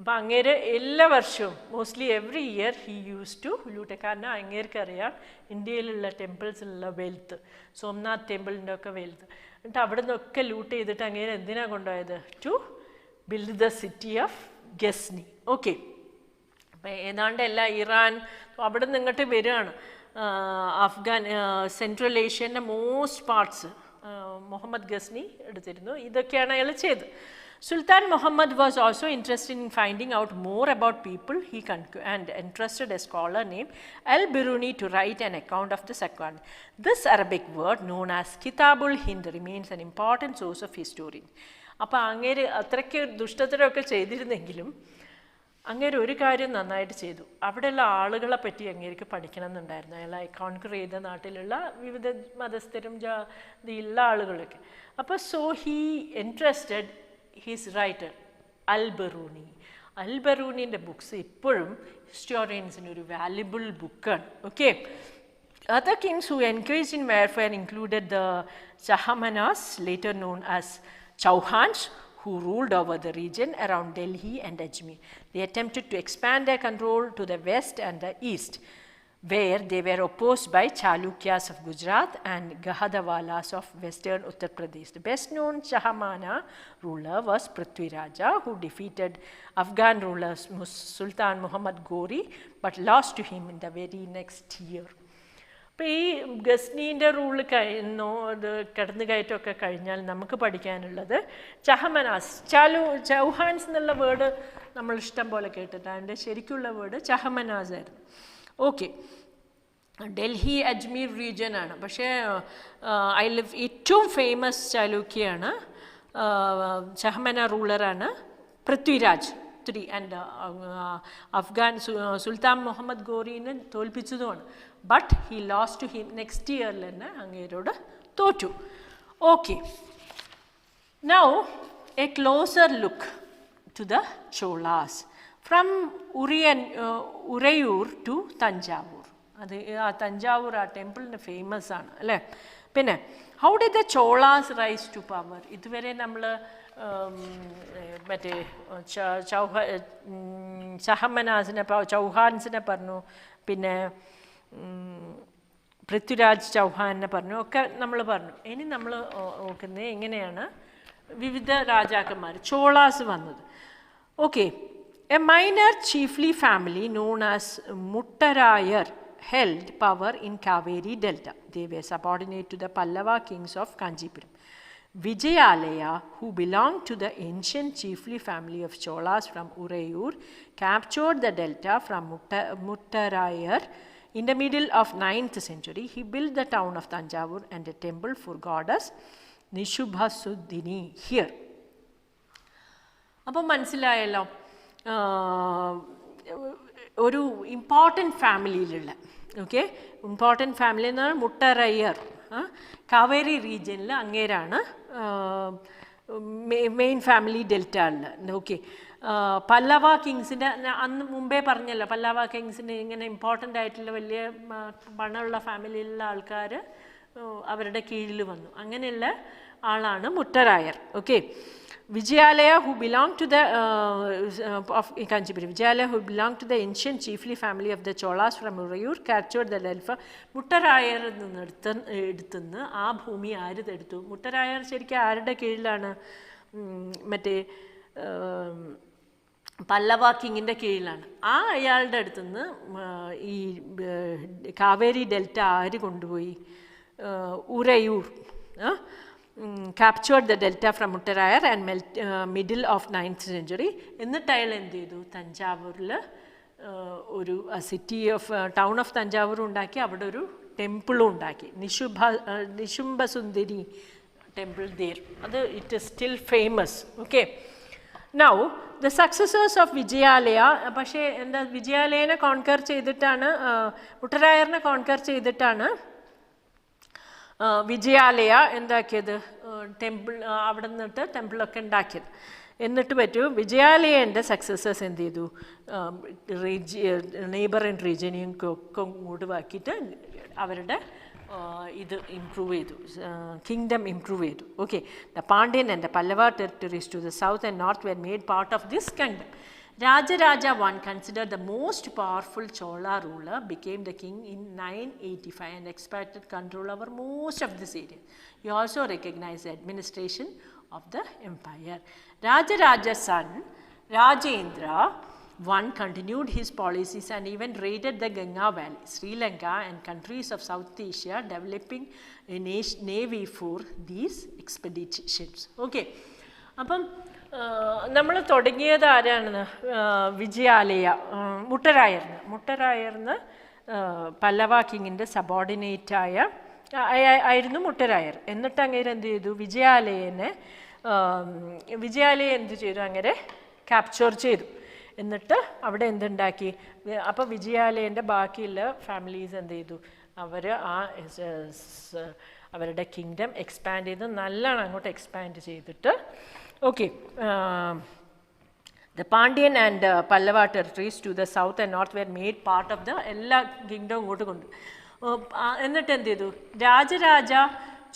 അപ്പോൾ അങ്ങേര് എല്ലാ വർഷവും mostly every year he use to loot. കാരണം അങ്ങേർക്കറിയാം ഇന്ത്യയിലുള്ള ടെമ്പിൾസിലുള്ള വെൽത്ത്, സോംനാഥ് ടെമ്പിളിൻ്റെ ഒക്കെ വെൽത്ത്. എന്നിട്ട് അവിടെ നിന്നൊക്കെ ലൂട്ട് ചെയ്തിട്ട് അങ്ങേര് എന്തിനാണ് കൊണ്ടുപോയത്? To build the city of Ghazni. Okay, അപ്പം ഏതാണ്ട് എല്ലാ ഇറാൻ അവിടെ നിന്ന് ഇങ്ങോട്ട് വരികയാണ്. അഫ്ഗാൻ, സെൻട്രൽ ഏഷ്യൻ്റെ മോസ്റ്റ് പാർട്സ് മുഹമ്മദ് ഗസ്നി എടുത്തിരുന്നു. ഇതൊക്കെയാണ് അയാൾ ചെയ്തത്. Sultan Muhammad was also interested in finding out more about people and entrusted a scholar named Al-Biruni to write an account of the Sakwan. This Arabic word known as Kitabul Hind remains an important source of historians. അപ്പോൾ അങ്ങേര് അത്രയ്ക്ക് ദുഷ്ടത്തരമൊക്കെ ചെയ്തിരുന്നെങ്കിലും അങ്ങേര് ഒരു കാര്യം നന്നായിട്ട് ചെയ്തു. അവിടെയുള്ള ആളുകളെ പറ്റി അങ്ങേർക്ക് പഠിക്കണം എന്നുണ്ടായിരുന്നു. അയാൾ കോൺക്വർ ചെയ്ത നാട്ടിലുള്ള വിവിധ മതസ്ഥരും ജാതിയുള്ള ആളുകളൊക്കെ. അപ്പോൾ so he interested his writer Al Biruni. അൽ-ബറൂനിൻ്റെ ബുക്സ് ഇപ്പോഴും ഹിസ്റ്റോറിയൻസിന് ഒരു വാല്യുബിൾ ബുക്കാണ്. Okay, other kings who engaged in warfare included the Chahamanas, later known as Chauhans, who ruled over the region around Delhi and Ajmer. They attempted to expand their control to the west and the east, where they were opposed by Chalukyas of Gujarat and Gahadawalas of western Uttar Pradesh. The best known Chahamana ruler was Prithviraja, who defeated Afghan ruler Sultan Muhammad Ghori, but lost to him in the very next year. അപ്പോൾ ഈ ഗസ്നീൻ്റെ റൂള് അത് കടന്നു കയറ്റമൊക്കെ കഴിഞ്ഞാൽ നമുക്ക് പഠിക്കാനുള്ളത് ചഹമനാസ്. ചൗഹാൻസ് എന്നുള്ള വേർഡ് നമ്മൾ ഇഷ്ടം പോലെ കേട്ടിട്ട് അതിൻ്റെ ശരിക്കുള്ള വേർഡ് ചഹമനാസ് ആയിരുന്നു. ഓക്കെ, ഡൽഹി അജ്മീർ റീജിയനാണ്. പക്ഷേ ഏറ്റവും ഫേമസ് ചാലൂക്യാണ്, ചഹമന റൂളറാണ് പൃഥ്വിരാജ് III. ആൻഡ് അഫ്ഗാൻ സുൽത്താൻ മുഹമ്മദ് ഗോറിനെ തോൽപ്പിച്ചതുമാണ്. But he lost to him. Next ഇയറിൽ തന്നെ അങ്ങേരോട് തോറ്റു. Okay, now a closer look to the Cholas from Uraiyur to Thanjavur. അത് ആ തഞ്ചാവൂർ ആ ടെമ്പിളിന് ഫേമസ് ആണ് അല്ലേ. പിന്നെ how did the Cholas rise to power? ഇതുവരെ നമ്മൾ മറ്റേ ചഹമനാസിനെ ചൗഹാൻസിനെ പറഞ്ഞു, പിന്നെ പൃഥ്വിരാജ് ചൗഹാനെ പറഞ്ഞു, ഒക്കെ നമ്മൾ പറഞ്ഞു. ഇനി നമ്മൾ നോക്കുന്നത് എങ്ങനെയാണ് വിവിധ രാജാക്കന്മാർ ചോളാസ് വന്നത്. Okay, a minor chiefly family known as Uraiyur held power in Kaveri Delta. They were subordinate to the Pallava kings of Kanchipuram. Vijayalaya, who belonged to the ancient chiefly family of Cholas from Uraiyur, captured the delta from Uraiyur in the middle of 9th century. He built the town of Thanjavur and a temple for goddess Nishubhasuddini here. അപ്പം മനസ്സിലായല്ലോ, ഒരു ഇമ്പോർട്ടൻറ്റ് ഫാമിലിയിലുള്ള, ഓക്കെ, ഇമ്പോർട്ടൻറ്റ് ഫാമിലി എന്നാണ് മുട്ടറയ്യർ. കാവേരി റീജിയനിൽ അങ്ങേരാണ് മെയിൻ ഫാമിലി ഡെൽറ്റ ഉള്ളത്. ഓക്കെ, പല്ലവ കിങ്സിൻ്റെ അന്ന് മുമ്പേ പറഞ്ഞല്ലോ, പല്ലവ കിങ്സിന് ഇങ്ങനെ ഇമ്പോർട്ടൻ്റ് ആയിട്ടുള്ള വലിയ പണമുള്ള ഫാമിലിയിലുള്ള ആൾക്കാർ അവരുടെ കീഴിൽ വന്നു. അങ്ങനെയുള്ള ആളാണ് Muttaraiyar. Okay, Vijayalaya, who belonged to the of Kanchipuram, Vijayalaya, who belonged to the ancient chiefly family of the Cholas from Uraiyur, captured the Delta. മുട്ടറായർ എടുത്തുനിന്ന് ആ ഭൂമി ആരെടുത്തു? മുട്ടറായർ ശരിക്കും ആരുടെ കീഴിലാണ്? മറ്റേ പല്ലവ കിങ്ങിൻ്റെ കീഴിലാണ്. ആ അയാളുടെ അടുത്തുനിന്ന് ഈ കാവേരി ഡെൽറ്റ ആര് കൊണ്ടുപോയി? Uraiyur captured the delta from Uraiyur and middle of 9th century. എന്നിട്ട് അയാൾ എന്ത് ചെയ്തു? തഞ്ചാവൂരിൽ ഒരു city of town of Thanjavur ഉണ്ടാക്കി, അവിടെ ഒരു ടെമ്പിളും ഉണ്ടാക്കി, നിശുംഭസുന്ദരി ടെമ്പിൾ ദേർ. അത് it is still famous. Okay, now the successors of Vijayalaya. പക്ഷേ എന്താ, വിജയാലയനെ കോൺകർ ചെയ്തിട്ടാണ്, മുട്ടറായറിനെ കോൺകർ ചെയ്തിട്ടാണ് വിജയാലയ എന്താക്കിയത്? ടെമ്പിൾ അവിടെ നിന്നിട്ട് ടെമ്പിളൊക്കെ ഉണ്ടാക്കിയത്. എന്നിട്ട് പറ്റൂ വിജയാലയൻ്റെ സക്സസേഴ്സ് എന്ത് ചെയ്തു? നെയ്ബറിൻ റീജിയനെയും ഒക്കെ കൂട്ടുവാക്കിയിട്ട് അവരുടെ ഇത് ഇംപ്രൂവ് ചെയ്തു, കിങ്ഡം ഇംപ്രൂവ് ചെയ്തു. Okay, the Pandyan and the Pallava territories to the south and north were made part of this kingdom. Rajaraja I, considered the most powerful Chola ruler, became the king in 985 and expanded control over most of this area. He also recognized the administration of the empire. Rajaraja's son, Rajendra I, continued his policies and even raided the Ganga Valley, Sri Lanka and countries of South Asia, developing a navy for these expeditions. Okay. അപ്പം നമ്മൾ തുടങ്ങിയത് ആരാണ്? വിജയാലയ, മുട്ടരായർന്ന് പല്ലവ കിങ്ങിൻ്റെ സബോർഡിനേറ്റായ ആയിരുന്നു മുട്ടരായർ. എന്നിട്ട് അങ്ങനെ എന്ത് ചെയ്തു? വിജയാലയെ എന്ത് ചെയ്തു? അങ്ങനെ ക്യാപ്ചർ ചെയ്തു. എന്നിട്ട് അവിടെ എന്തുണ്ടാക്കി? അപ്പോൾ വിജയാലയൻ്റെ ബാക്കിയുള്ള ഫാമിലീസ് എന്ത് ചെയ്തു? അവർ അവരുടെ കിങ്ഡം എക്സ്പാൻഡ് ചെയ്ത് നല്ലോണം അങ്ങോട്ട് എക്സ്പാൻഡ് ചെയ്തിട്ട് okay, the Pandyan and Pallava territories to the south and north were made part of the എല്ലാ കിങ്ഡം ഇങ്ങോട്ട് കൊണ്ടു. എന്നിട്ട് എന്ത് ചെയ്തു? രാജരാജ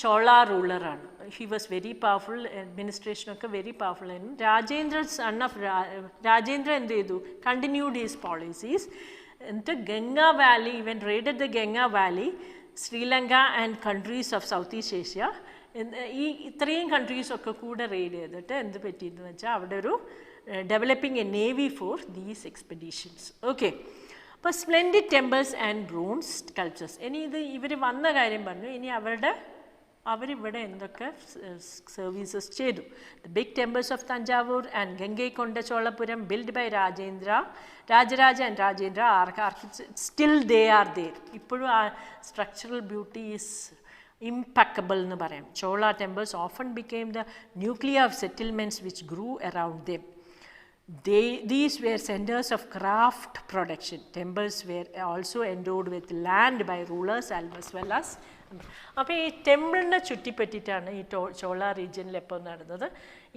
ചോള റൂളറാണ്. ഹി വാസ് വെരി പവർഫുൾ, അഡ്മിനിസ്ട്രേഷനൊക്കെ വെരി പവർഫുൾ ആയിരുന്നു. രാജേന്ദ്ര എന്ത് ചെയ്തു? Continued his policies. എന്നിട്ട് ഗംഗ വാലി, ഇവൻ raided the Ganga valley, Sri Lanka and countries of south east Asia. ഇത്രയും കൺട്രീസൊക്കെ കൂടെ റെയ്ഡ് ചെയ്തിട്ട് എന്ത് പറ്റിയെന്ന് വെച്ചാൽ അവിടെ ഒരു developing a navy for these expeditions. Okay. അപ്പോൾ splendid temples and bronze sculptures. ഇനി ഇവർ വന്ന കാര്യം പറഞ്ഞു. ഇനി അവരിവിടെ എന്തൊക്കെ സർവീസസ് ചെയ്തു? The big temples of Thanjavur and Gangaikonda Cholapuram build by Rajaraja and Rajendra still they are there. ഇപ്പോഴും ആ structural beauty is impeccable nu parayam. Chola temples often became the nuclei of settlements which grew around them. These were centers of craft production. Temples were also endowed with land by rulers as well as. അപ്പോൾ ഈ ടെമ്പിളിനെ ചുറ്റിപ്പറ്റിയിട്ടാണ് ഈ ചോള റീജിയനിൽ എപ്പോൾ നടന്നത്.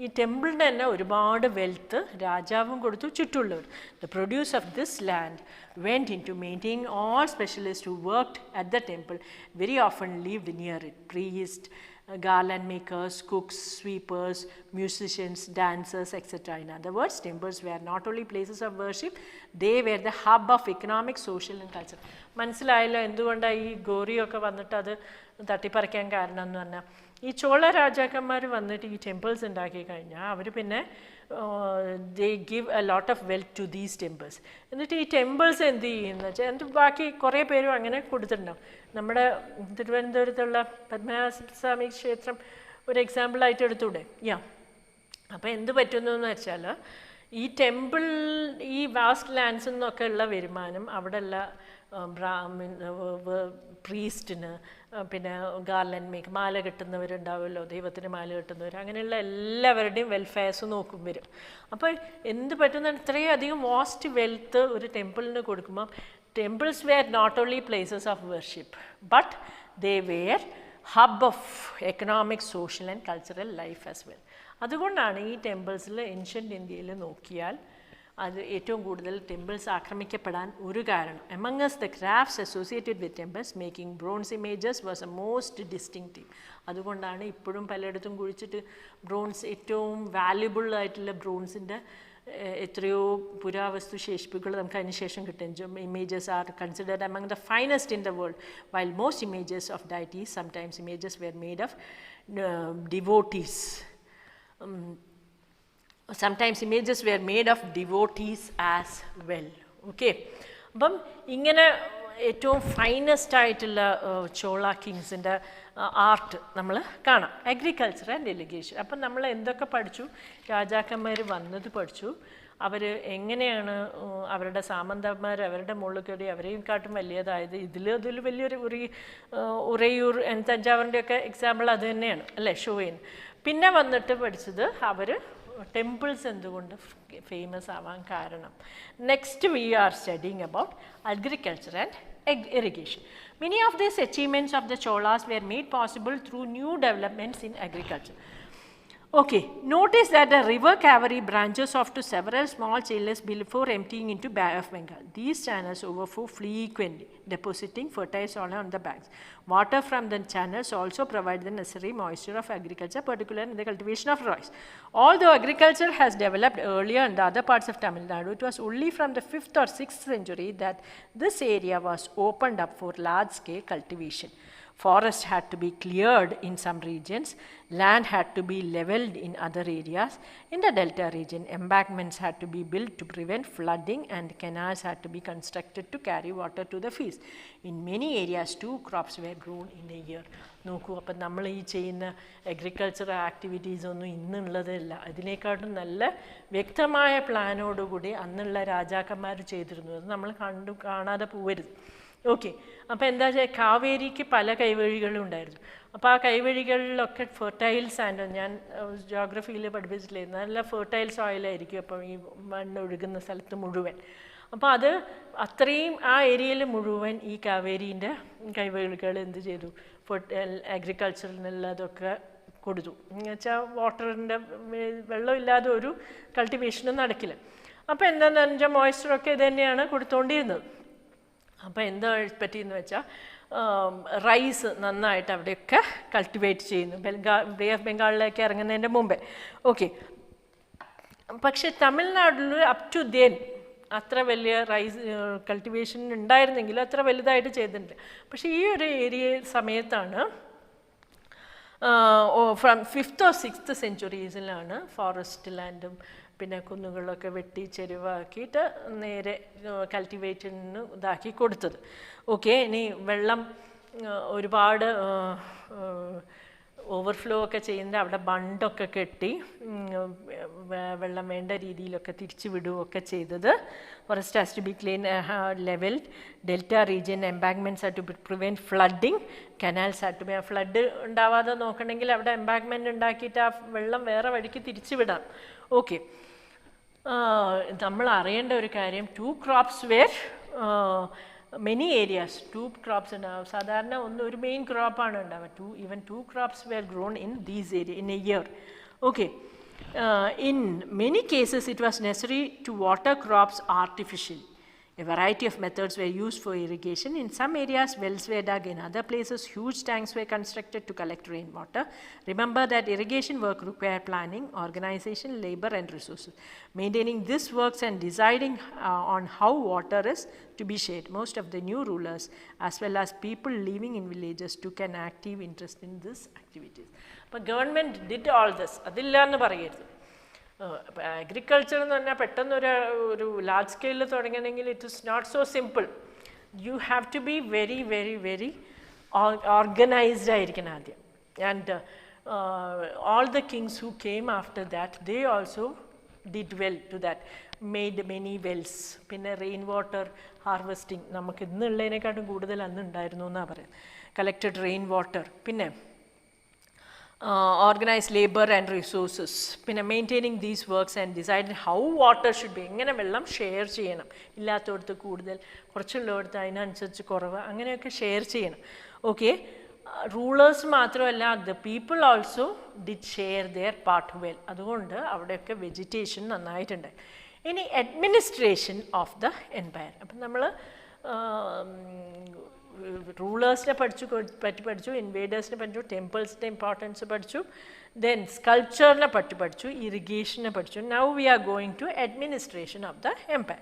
ഈ ടെമ്പിളിന് തന്നെ ഒരുപാട് വെൽത്ത് രാജാവും കൊടുത്തു, ചുറ്റുമുള്ളവർ. The produce of this land went into maintaining all specialists who worked at the temple very often lived near it. Priests, garland makers, cooks, sweepers, musicians, dancers, etc. In other words, temples were not only places of worship, they were the hub of economic, social and culture. മനസ്സിലായല്ലോ എന്തുകൊണ്ടാണ് ഈ ഗോറിയൊക്കെ വന്നിട്ട് അത് തട്ടിപ്പറിക്കാൻ കാരണം എന്ന് പറഞ്ഞാൽ ഈ ചോള രാജാക്കന്മാർ വന്നിട്ട് ഈ ടെമ്പിൾസ് ഉണ്ടാക്കി കഴിഞ്ഞാൽ അവർ പിന്നെ they give a lot of wealth to these temples. എന്നിട്ട് ഈ ടെമ്പിൾസ് എന്ത് ചെയ്യുമെന്ന് വെച്ചാൽ എന്നിട്ട് ബാക്കി കുറേ പേരും അങ്ങനെ കൊടുത്തിട്ടുണ്ടാവും. നമ്മുടെ തിരുവനന്തപുരത്തുള്ള പത്മനാഭസ്വാമി ക്ഷേത്രം ഒരു എക്സാമ്പിളായിട്ട് എടുത്തൂടെ? അപ്പോൾ എന്ത് പറ്റുന്നു എന്ന് വെച്ചാൽ ഈ ടെമ്പിൾ ഈ വാസ്റ്റ് ലാൻഡ്സിൽ നിന്നൊക്കെ ഉള്ള വരുമാനം അവിടെയുള്ള പ്രീസ്റ്റിന്, പിന്നെ ഗാർലൻഡ് മേക്ക്, മാല കെട്ടുന്നവരുണ്ടാവുമല്ലോ, ദൈവത്തിന് മാല കെട്ടുന്നവർ, അങ്ങനെയുള്ള എല്ലാവരുടെയും വെൽഫെയർസ് നോക്കും വരും. അപ്പോൾ എന്ത് പറ്റുന്ന ഇത്രയും അധികം വാസ്റ്റ് വെൽത്ത് ഒരു ടെമ്പിളിന് കൊടുക്കുമ്പോൾ temples were not only places of worship, but they were hub of economic, social and cultural life as well. അതുകൊണ്ടാണ് ഈ ടെമ്പിൾസിൽ ഏൻഷ്യൻ്റ് ഇന്ത്യയിൽ നോക്കിയാൽ അത് ഏറ്റവും കൂടുതൽ ടെമ്പിൾസ് ആക്രമിക്കപ്പെടാൻ ഒരു കാരണം. Among us, the crafts associated with temples, making bronze images was a most distinctive. അതുകൊണ്ടാണ് ഇപ്പോഴും പലയിടത്തും കുഴിച്ചിട്ട് ബ്രോൺസ് ഏറ്റവും വാല്യുബിൾ ആയിട്ടുള്ള ബ്രോൺസിൻ്റെ എത്രയോ പുരാവസ്തു ശേഷിപ്പുകൾ നമുക്ക് അതിന് ശേഷം കിട്ടും. Images R considered among the finest in the world, while most images of deities, sometimes images were made of devotees. Sometimes images were made of devotees as well. Okay. അപ്പം ഇങ്ങനെ ഏറ്റവും ഫൈനസ്റ്റ് ആയിട്ടുള്ള ചോള കിങ്സിൻ്റെ ആർട്ട് നമ്മൾ കാണാം. Agriculture and irrigation. അപ്പം നമ്മൾ എന്തൊക്കെ പഠിച്ചു? രാജാക്കന്മാർ വന്നത് പഠിച്ചു. അവർ എങ്ങനെയാണ് അവരുടെ സാമന്തന്മാർ അവരുടെ മുകളിൽ കയറി അവരെയും കാട്ടും വലിയതായത്. അതിൽ വലിയൊരു ഉറയൂർ തഞ്ചാവൂരിൻ്റെയൊക്കെ എക്സാമ്പിൾ അത് തന്നെയാണ് അല്ലേ, ഷോ ചെയ്യുന്നത്. പിന്നെ വന്നിട്ട് പഠിച്ചത് അവർ ടെമ്പിൾസ് എന്തുകൊണ്ട് ഫേമസ് ആവാൻ കാരണം. Next we are studying about agriculture and irrigation. Many of these achievements of the Cholas were made possible through new developments in agriculture. Okay, notice that the river Kaveri branches off to several small channels before emptying into Bay of Bengal. These channels overflow frequently, depositing fertile soil on the banks. Water from the channels also provide the necessary moisture of agriculture, particularly in the cultivation of rice. Although agriculture has developed earlier in the other parts of Tamil Nadu, it was only from the 5th or 6th century that this area was opened up for large-scale cultivation. Forests had to be cleared in some regions, land had to be leveled in other areas. In the delta region, embankments had to be built to prevent flooding and canals had to be constructed to carry water to the fields. In many areas, 2 crops were grown in a year. നോക്കൂ, അപ്പം നമ്മൾ ഈ ചെയ്യുന്ന അഗ്രികൾച്ചറൽ ആക്ടിവിറ്റീസ് ഒന്നും ഇന്നുള്ളതല്ല. അതിനേക്കാട്ടും നല്ല വ്യക്തമായ പ്ലാനോടുകൂടി അന്നുള്ള രാജാക്കന്മാർ ചെയ്തിരുന്നു. അത് നമ്മൾ കാണാതെ പോവരുത്. ഓക്കെ, അപ്പോൾ എന്താ വെച്ചാൽ കാവേരിക്ക് പല കൈവഴികളും ഉണ്ടായിരുന്നു. അപ്പോൾ ആ കൈവഴികളിലൊക്കെ ഫെർട്ടൈൽ സാൻഡ്, ഞാൻ ജോഗ്രഫിയിൽ പഠിപ്പിച്ചിട്ടില്ലേ, നല്ല ഫെർട്ടൈൽ സോയിലായിരിക്കും അപ്പം ഈ മണ്ണൊഴുകുന്ന സ്ഥലത്ത് മുഴുവൻ. അപ്പോൾ അത് അത്രയും ആ ഏരിയയിൽ മുഴുവൻ ഈ കാവേരീൻ്റെ കൈവഴികൾ എന്ത് ചെയ്തു, അഗ്രികൾച്ചറിനുള്ളതൊക്കെ കൊടുത്തു. എന്ന് വെച്ചാൽ വാട്ടറിൻ്റെ വെള്ളമില്ലാതെ ഒരു കൾട്ടിവേഷനും നടക്കില്ല. അപ്പോൾ എന്താണെന്ന് വെച്ചാൽ മോയ്സ്ചറൊക്കെ ഇത് തന്നെയാണ് കൊടുത്തുകൊണ്ടിരുന്നത്. അപ്പോൾ എന്താ പറ്റിയെന്ന് വെച്ചാൽ റൈസ് നന്നായിട്ട് അവിടെയൊക്കെ കൾട്ടിവേറ്റ് ചെയ്യുന്നു, ബേ ഓഫ് ബംഗാളിലേക്ക് ഇറങ്ങുന്നതിൻ്റെ മുമ്പേ. ഓക്കെ, പക്ഷേ തമിഴ്നാട്ടിൽ അപ് ടു ദെൻ അത്ര വലിയ റൈസ് കൾട്ടിവേഷൻ ഉണ്ടായിരുന്നെങ്കിലും അത്ര വലുതായിട്ട് ചെയ്തിട്ടില്ല. പക്ഷേ ഈ ഒരു ഏരിയ സമയത്താണ് from 5th or 6th centuries forest ലാൻഡും പിന്നെ കുന്നുകളൊക്കെ വെട്ടി ചെരുവാക്കിയിട്ട് നേരെ കൾട്ടിവേറ്റിന് ഇതാക്കി കൊടുത്തത്. ഓക്കെ, ഇനി വെള്ളം ഒരുപാട് ഓവർഫ്ലോ ഒക്കെ ചെയ്യുന്നത് അവിടെ ബണ്ടൊക്കെ കെട്ടി വെള്ളം വേണ്ട രീതിയിലൊക്കെ തിരിച്ചു വിടുകയൊക്കെ ചെയ്തത്. Forest has to be clean, levelled, delta region embankments have to prevent flooding, canals have to be, flood ഉണ്ടാവാതെ നോക്കണമെങ്കിൽ അവിടെ എംബാങ്ക്മെൻറ്റ് ഉണ്ടാക്കിയിട്ട് ആ വെള്ളം വേറെ വഴിക്ക് തിരിച്ചു വിടാം. ഓക്കെ, നമ്മൾ അറിയേണ്ട ഒരു കാര്യം, 2 crops were many areas, 2 crops ഉണ്ടാവും. സാധാരണ ഒരു മെയിൻ ക്രോപ്പാണ് ഉണ്ടാവുക. even 2 crops were grown in these areas in a year. Okay, in many cases it was necessary to water crops artificially. A variety of methods were used for irrigation. In some areas, wells were dug. In other places, huge tanks were constructed to collect rainwater. Remember that irrigation work required planning, organization, labor, and resources. Maintaining these works and deciding on how water is to be shared. Most of the new rulers, as well as people living in villages, took an active interest in these activities. But government did all this. Adilla ennu parayirudhu. Agriculture എന്ന് പറഞ്ഞാൽ പെട്ടെന്നൊരു ലാർജ് സ്കെയിലിൽ തുടങ്ങണമെങ്കിൽ it is not so simple. You have to be very very very organised ആയിരിക്കണം ആദ്യം. And all the kings who came after that, they also did well to that, made many wells. പിന്നെ റെയിൻ വാട്ടർ ഹാർവെസ്റ്റിംഗ് നമുക്ക് ഇന്നുള്ളതിനെക്കാട്ടും കൂടുതൽ അന്ന് ഉണ്ടായിരുന്നു എന്നാണ് പറയുന്നത്. കളക്റ്റഡ് റെയിൻ വാട്ടർ, പിന്നെ organized labor and resources, പിന്നെ maintaining these works and decided how water should be, എങ്ങനെ വെള്ളം ഷെയർ ചെയ്യണം, ഇല്ലാത്തടത്ത് കൂടുതൽ, കുറച്ചുള്ളടത്ത് അതിനനുസരിച്ച് കുറവ്, അങ്ങനെയൊക്കെ ഷെയർ ചെയ്യണം. ഓക്കെ, റൂളേഴ്സ് മാത്രമല്ല, the people also did share their part well. അതുകൊണ്ട് അവിടെയൊക്കെ വെജിറ്റേഷൻ നന്നായിട്ടുണ്ട്. ഇനി അഡ്മിനിസ്ട്രേഷൻ ഓഫ് ദ എംപയർ. അപ്പം നമ്മൾ റൂളേഴ്സിനെ പഠിച്ചു, ഇൻവേഡേഴ്സിനെ പഠിച്ചു, ടെമ്പിൾസിൻ്റെ ഇമ്പോർട്ടൻസ് പഠിച്ചു, ദെൻ സ്കൾപ്ചറിനെ പഠിച്ചു, ഇറിഗേഷനെ പഠിച്ചു. Now we are going to administration of the empire.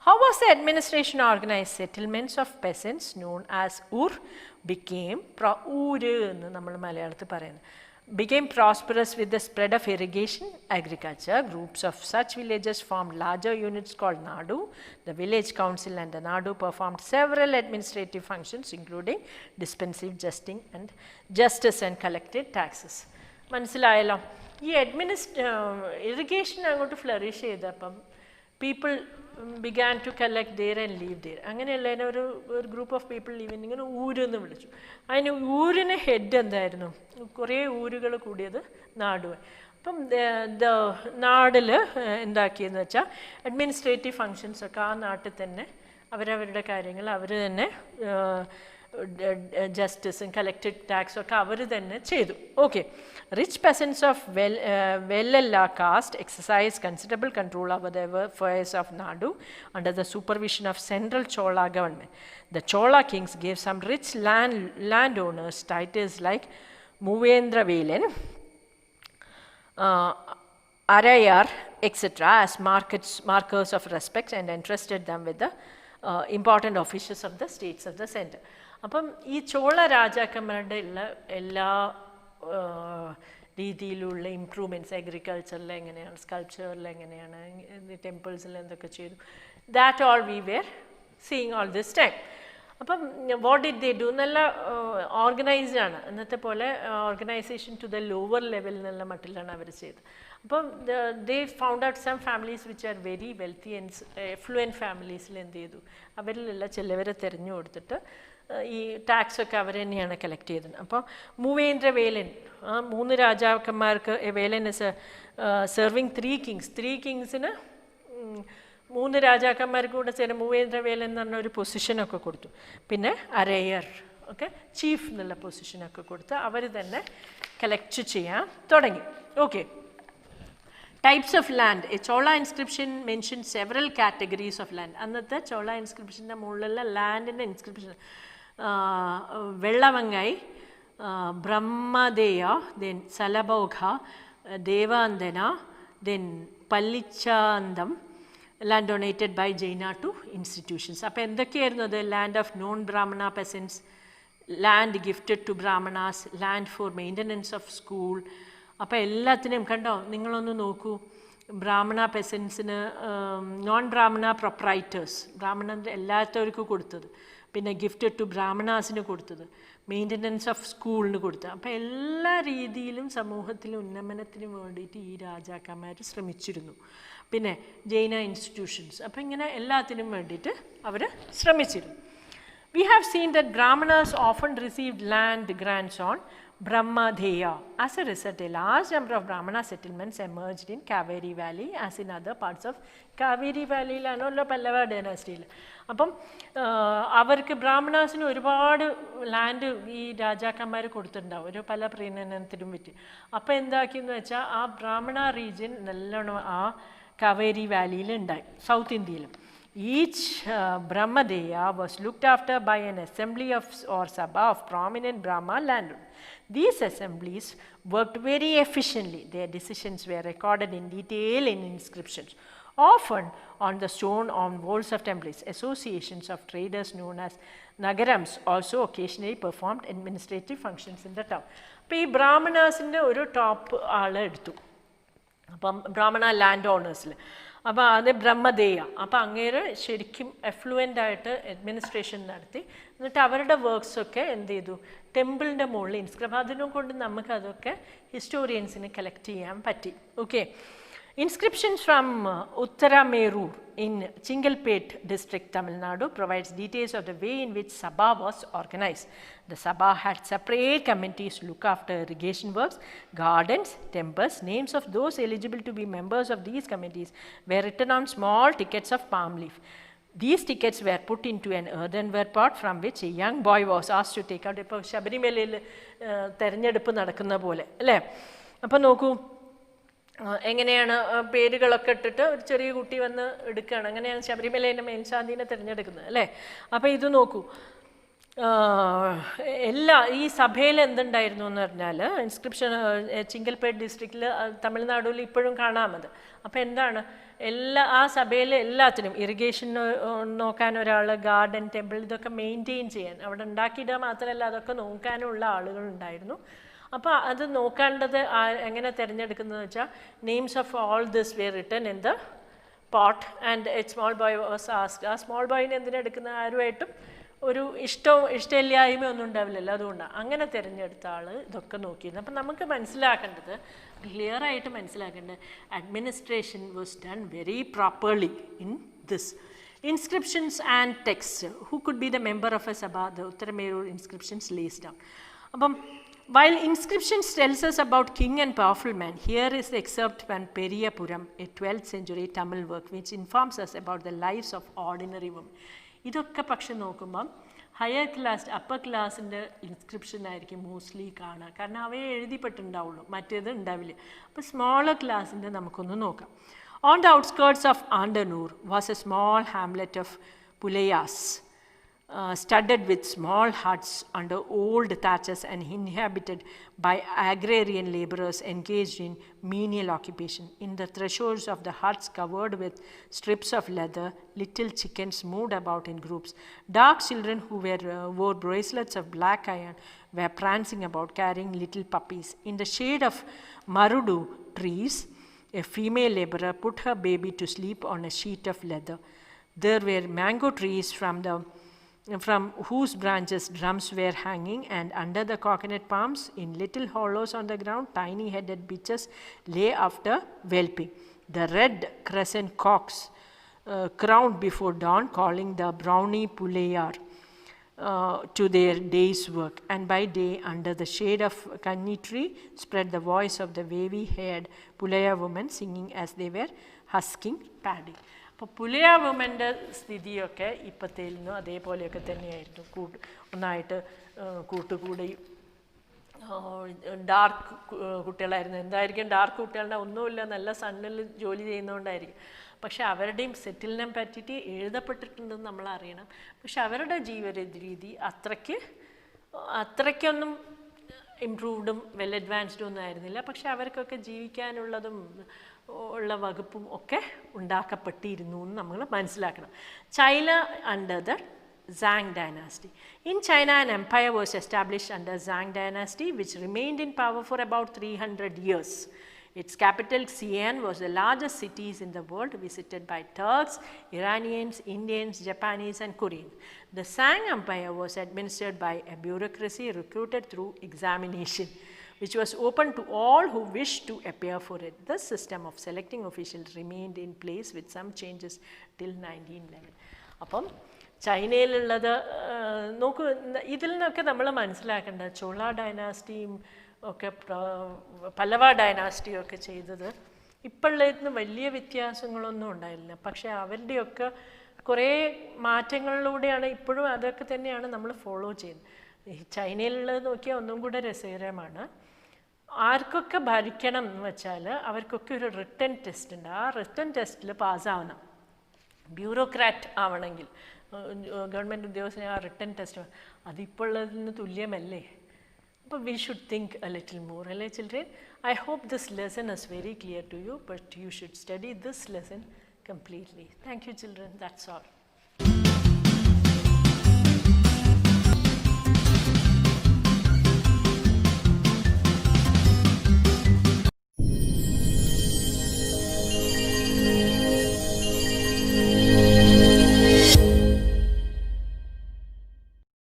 How was the administration organized? Settlements of peasants known as Ur became became prosperous with the spread of irrigation, agriculture. Groups of such villages formed larger units called Nadu. The village council and the Nadu performed several administrative functions, including dispensing justice and collected taxes. മനസ്സിലായല്ലോ? ഈ ഇറിഗേഷൻ അങ്ങോട്ട് ഫ്ലറിഷ് ചെയ്തപ്പം people began to collect there and live there. അങ്ങനെയുള്ളതിനെ ഒരു ഗ്രൂപ്പ് ഓഫ് പീപ്പിൾ ലിവിങ് ഇങ്ങനെ ഊരെന്ന് വിളിച്ചു. അതിന് ഊരിന് ഹെഡ് എന്തായിരുന്നു? കുറേ ഊരുകൾ കൂടിയത് നാടുവായി. അപ്പം നാടിൽ എന്താക്കിയെന്ന് വെച്ചാൽ അഡ്മിനിസ്ട്രേറ്റീവ് ഫങ്ഷൻസൊക്കെ ആ നാട്ടിൽ തന്നെ അവരവരുടെ കാര്യങ്ങൾ അവർ തന്നെ justice and collected tax ഒക്കെ അവർ തന്നെ ചെയ്തു. Okay. Rich peasants of Vellella caste exercised considerable control over the affairs of Nadu under the supervision of central Chola government. The Chola kings gave some rich landowners titles like Muvendra Velen, Uraiyur, etc. as markers of respect and entrusted them with the important officials of the states of the center. അപ്പം ഈ ചോള രാജാക്കന്മാരുടെ ഉള്ള എല്ലാ രീതിയിലുള്ള ഇംപ്രൂവ്മെൻറ്റ്സ് അഗ്രികൾച്ചറിൽ എങ്ങനെയാണ്, സ്കൾപ്ചറിൽ എങ്ങനെയാണ്, ടെമ്പിൾസിൽ എന്തൊക്കെ ചെയ്തു, that all we were seeing all this time. അപ്പം വാട്ട് ഡിഡ് ദേ ഡു, നല്ല ഓർഗനൈസ്ഡ് ആണ്. ഇന്നത്തെ പോലെ organisation to the lower level എന്നുള്ള മട്ടിലാണ് അവർ ചെയ്തത്. അപ്പം they found out some families which are very wealthy and affluent ഫാമിലീസിൽ എന്ത് ചെയ്തു, അവരിലുള്ള ചിലവരെ തിരഞ്ഞു കൊടുത്തിട്ട് ഈ ടാക്സൊക്കെ അവർ തന്നെയാണ് കളക്ട് ചെയ്തത്. അപ്പോൾ മൂവേന്ദ്ര വേലൻ, ആ 3 രാജാക്കന്മാർക്ക്, വേലൻ ഇസ് സെർവിങ് 3 കിങ്സിന് 3 രാജാക്കന്മാർക്ക് കൂടെ ചേർന്ന് മൂവേന്ദ്ര വേലൻ എന്ന് പറഞ്ഞ ഒരു പൊസിഷനൊക്കെ കൊടുത്തു. പിന്നെ അരയ്യർ ഒക്കെ ചീഫ് എന്നുള്ള പൊസിഷനൊക്കെ കൊടുത്ത് അവർ തന്നെ കളക്ട് ചെയ്യാൻ തുടങ്ങി. Okay. Types of land. A Chola inscription mentioned several categories of land. അന്നത്തെ ചോള ഇൻസ്ക്രിപ്ഷൻ്റെ മുകളിലുള്ള ലാൻഡിൻ്റെ inscription vellanvagai, brahmadeya, then shalabhoga, devadana, then pallichchhandam, land donated by Jaina to institutions. അപ്പോൾ എന്തൊക്കെയായിരുന്നു അത്? Land of non Brahmana peasants, land gifted to Brahmanas, land for maintenance of school. അപ്പോൾ എല്ലാത്തിനും കണ്ടോ, നിങ്ങളൊന്ന് നോക്കൂ, ബ്രാഹ്മണ പെസൻസിന്, നോൺ ബ്രാഹ്മണ പ്രൊപ്രൈറ്റേഴ്സ്, ബ്രാഹ്മണൻ്റെ എല്ലാത്തവർക്കും കൊടുത്തത്, പിന്നെ ഗിഫ്റ്റഡ് ടു ബ്രാഹ്മണാസിന് കൊടുത്തത്, മെയിൻ്റനൻസ് ഓഫ് സ്കൂളിന് കൊടുത്തത്. അപ്പോൾ എല്ലാ രീതിയിലും സമൂഹത്തിലെ ഉന്നമനത്തിന് വേണ്ടിയിട്ട് ഈ രാജാക്കന്മാർ ശ്രമിച്ചിരുന്നു. പിന്നെ ജൈന ഇൻസ്റ്റിറ്റ്യൂഷൻസ്, അപ്പോൾ ഇങ്ങനെ എല്ലാത്തിനും വേണ്ടിയിട്ട് അവർ ശ്രമിച്ചിരുന്നു. We have seen that Brahmanas often received land grants on Brahmadeya. As a result, a large number of Brahmana settlements emerged in Kaveri Valley as in other parts of Kaveri Valley ലാണല്ലോ Pallava ഡൈനാസ്റ്റിയിൽ. അപ്പം അവർക്ക് ബ്രാഹ്മണാസിന് ഒരുപാട് ലാൻഡ് ഈ രാജാക്കന്മാർ കൊടുത്തിട്ടുണ്ടാവും, ഒരു പല പ്രീണനത്തിനും വിറ്റ്. അപ്പോൾ എന്താക്കിയെന്ന് വെച്ചാൽ ആ ബ്രാഹ്മണ റീജിയൻ നല്ലോണം ആ കാവേരി വാലിയിൽ ഉണ്ടായി, സൗത്ത് ഇന്ത്യയിലും. Each Brahmadeya was looked after by an assembly of or sabha of prominent Brahma landowners. These assemblies worked very efficiently. Their decisions were recorded in detail in inscriptions, often on the stone on walls of temples. Associations of traders known as nagarams also occasionally performed administrative functions in the town. അപ്പോൾ ഈ ബ്രാഹ്മണേഴ്സിൻ്റെ ഒരു ടോപ്പ് ആളെ എടുത്തു, അപ്പം ബ്രാഹ്മണ ലാൻഡ് ഓണേഴ്സിൽ. അപ്പോൾ അത് ബ്രഹ്മദേയ. അപ്പോൾ അങ്ങേര് ശരിക്കും എഫ്ലുവൻ്റ് ആയിട്ട് അഡ്മിനിസ്ട്രേഷൻ നടത്തി. എന്നിട്ട് അവരുടെ വർക്ക്സൊക്കെ എന്ത് ചെയ്തു, ടെമ്പിളിൻ്റെ മുകളിൽ ഇൻസ്ക്രൈബ്. അതിനെ കൊണ്ട് നമുക്കതൊക്കെ ഹിസ്റ്റോറിയൻസിന് കളക്ട് ചെയ്യാൻ പറ്റി. Okay. Inscriptions from Uttaramerur in Chingalpet district, Tamil Nadu provides details of the way in which Sabha was organized. The Sabha had separate committees to look after irrigation works, gardens, temples. Names of those eligible to be members of these committees were written on small tickets of palm leaf. These tickets were put into an earthenware pot from which a young boy was asked to take out. ഇപ്പോൾ ശബരിമലയിൽ തെരഞ്ഞെടുപ്പ് നടക്കുന്ന പോലെ അല്ലേ. അപ്പോൾ നോക്കൂ, എങ്ങനെയാണ് പേരുകളൊക്കെ ഇട്ടിട്ട് ഒരു ചെറിയ കുട്ടി വന്ന് എടുക്കുകയാണ്. അങ്ങനെയാണ് ശബരിമലേൻ്റെ മേൽശാന്തിനെ തിരഞ്ഞെടുക്കുന്നത് അല്ലേ. അപ്പോൾ ഇത് നോക്കൂ, ഈ സഭയിൽ എന്തുണ്ടായിരുന്നു എന്ന് പറഞ്ഞാൽ ഇൻസ്ക്രിപ്ഷൻ ചിങ്കൽപേട്ട് ഡിസ്ട്രിക്റ്റിൽ തമിഴ്നാടുവിൽ ഇപ്പോഴും കാണാമത്. അപ്പോൾ എന്താണ്, ആ സഭയിൽ എല്ലാത്തിനും ഇറിഗേഷൻ നോക്കാൻ ഒരാൾ, ഗാർഡൻ, ടെമ്പിൾ, ഇതൊക്കെ മെയിൻറ്റെയിൻ ചെയ്യാൻ, അവിടെ ഉണ്ടാക്കിയിടുക മാത്രമല്ല അതൊക്കെ നോക്കാനുള്ള ആളുകളുണ്ടായിരുന്നു. അപ്പോൾ അത് നോക്കേണ്ടത് എങ്ങനെ തിരഞ്ഞെടുക്കുന്നത് വെച്ചാൽ, names of all this were written in the pot and a small boy was asked. ആ സ്മോൾ ബോയിനെ എന്തിനെടുക്കുന്ന, ആരുമായിട്ടും ഒരു ഇഷ്ടമില്ലായ്മ ഒന്നും ഉണ്ടാവില്ലല്ലോ, അതുകൊണ്ടാണ് അങ്ങനെ തിരഞ്ഞെടുത്ത ആൾ ഇതൊക്കെ നോക്കിയിരുന്നു. അപ്പം നമുക്ക് മനസ്സിലാക്കേണ്ടത്, ക്ലിയറായിട്ട് മനസ്സിലാക്കേണ്ടത്, administration was done very properly in this. Inscriptions and text. Who could be the member of a sabha? The Uttaramerur inscriptions lays down. അപ്പം while inscriptions tells us about king and powerful man, here is the excerpt from Periaporam, a 12th century Tamil work which informs us about the lives of ordinary women. ഇതൊക്കെ പക്ഷെ നോക്കുമ്പം ഹയർ ക്ലാസ് അപ്പർ ക്ലാസ്സിൻ്റെ ഇൻസ്ക്രിപ്ഷൻ ആയിരിക്കും മോസ്റ്റ്ലി കാണുക, കാരണം അവയെ എഴുതിപ്പെട്ടുണ്ടാവുള്ളൂ, മറ്റേത് ഉണ്ടാവില്ല. അപ്പോൾ സ്മോളർ ക്ലാസ്സിൻ്റെ നമുക്കൊന്ന് നോക്കാം. On the outskirts of Andanur was a small hamlet of Pulayas, studded with small huts under old thatches and inhabited by agrarian laborers engaged in menial occupation. In the thresholds of the huts covered with strips of leather, little chickens moved about in groups. Dark children who wore bracelets of black iron were prancing about carrying little puppies. In the shade of marudu trees, a female laborer put her baby to sleep on a sheet of leather. There were mango trees from whose branches drums were hanging, and under the coconut palms, in little hollows on the ground, tiny-headed bitches lay after whelping. The red crescent cocks crowned before dawn, calling the brownie Uraiyur to their day's work. And by day, under the shade of kanni tree, spread the voice of the wavy-haired Uraiyur women singing as they were husking paddy. അപ്പോൾ പുലയ വുമൻ്റെ സ്ഥിതിയൊക്കെ ഇപ്പോഴത്തേലിനും അതേപോലെയൊക്കെ തന്നെയായിരുന്നു. ഒന്നായിട്ട് കൂട്ടുകൂടി ഡാർക്ക് കുട്ടികളായിരുന്നു. എന്തായിരിക്കും ഡാർക്ക് കുട്ടികളുടെ ഒന്നുമില്ല, നല്ല സണ്ണിൽ ജോലി ചെയ്യുന്നതുകൊണ്ടായിരിക്കും. പക്ഷെ അവരുടെയും സെറ്റിലിനെ പറ്റിയിട്ട് എഴുതപ്പെട്ടിട്ടുണ്ടെന്ന് നമ്മൾ അറിയണം. പക്ഷെ അവരുടെ ജീവിത രീതി അത്രയ്ക്കൊന്നും ഇംപ്രൂവ്ഡും വെൽ അഡ്വാൻസ്ഡും ഒന്നും ആയിരുന്നില്ല. പക്ഷെ അവർക്കൊക്കെ ജീവിക്കാനുള്ളതും ഉള്ള വകുപ്പും ഒക്കെ ഉണ്ടാക്കപ്പെട്ടിരുന്നു എന്ന് നമ്മൾ മനസ്സിലാക്കണം. China under the Zhang dynasty. In China, an empire was established under Zhang dynasty, which remained in power for about 300 years. Its capital, Xi'an, was the largest cities in the world, visited by Turks, Iranians, Indians, Japanese, and Koreans. The Zhang Empire was administered by a bureaucracy recruited through examination, which was open to all who wished to appear for it. This system of selecting officials remained in place with some changes till 1911. അപ്പം ചൈനയിലുള്ളത് നോക്കൂ, ഇതിൽ നിന്നൊക്കെ നമ്മൾ മനസ്സിലാക്കേണ്ടത് ചോള ഡൈനാസ്റ്റിയും ഒക്കെ പല്ലവ ഡൈനാസ്റ്റിയും ഒക്കെ ചെയ്തത് ഇപ്പോഴുള്ളതിന് വലിയ വ്യത്യാസങ്ങളൊന്നും ഉണ്ടായില്ല. പക്ഷേ അവരുടെയൊക്കെ കുറേ മാറ്റങ്ങളിലൂടെയാണ് ഇപ്പോഴും അതൊക്കെ തന്നെയാണ് നമ്മൾ ഫോളോ ചെയ്യുന്നത്. ഈ ചൈനയിലുള്ളത് നോക്കിയാൽ ഒന്നും കൂടെ രസകരമാണ്. ആർക്കൊക്കെ ഭരിക്കണം എന്ന് വെച്ചാൽ അവർക്കൊക്കെ ഒരു റിട്ടൺ ടെസ്റ്റ് ഉണ്ട്. ആ റിട്ടൺ ടെസ്റ്റിൽ പാസ്സാവണം. ബ്യൂറോക്രാറ്റ് ആവണമെങ്കിൽ ഗവൺമെൻറ് ഉദ്യോഗസ്ഥന് ആ റിട്ടൺ ടെസ്റ്റ് അതിപ്പോൾ ഉള്ളതിന് തുല്യമല്ലേ? അപ്പോൾ we should think a little more, അല്ലേ children? I hope this lesson is very clear to you, but you should study this lesson completely. Thank you children, that's all.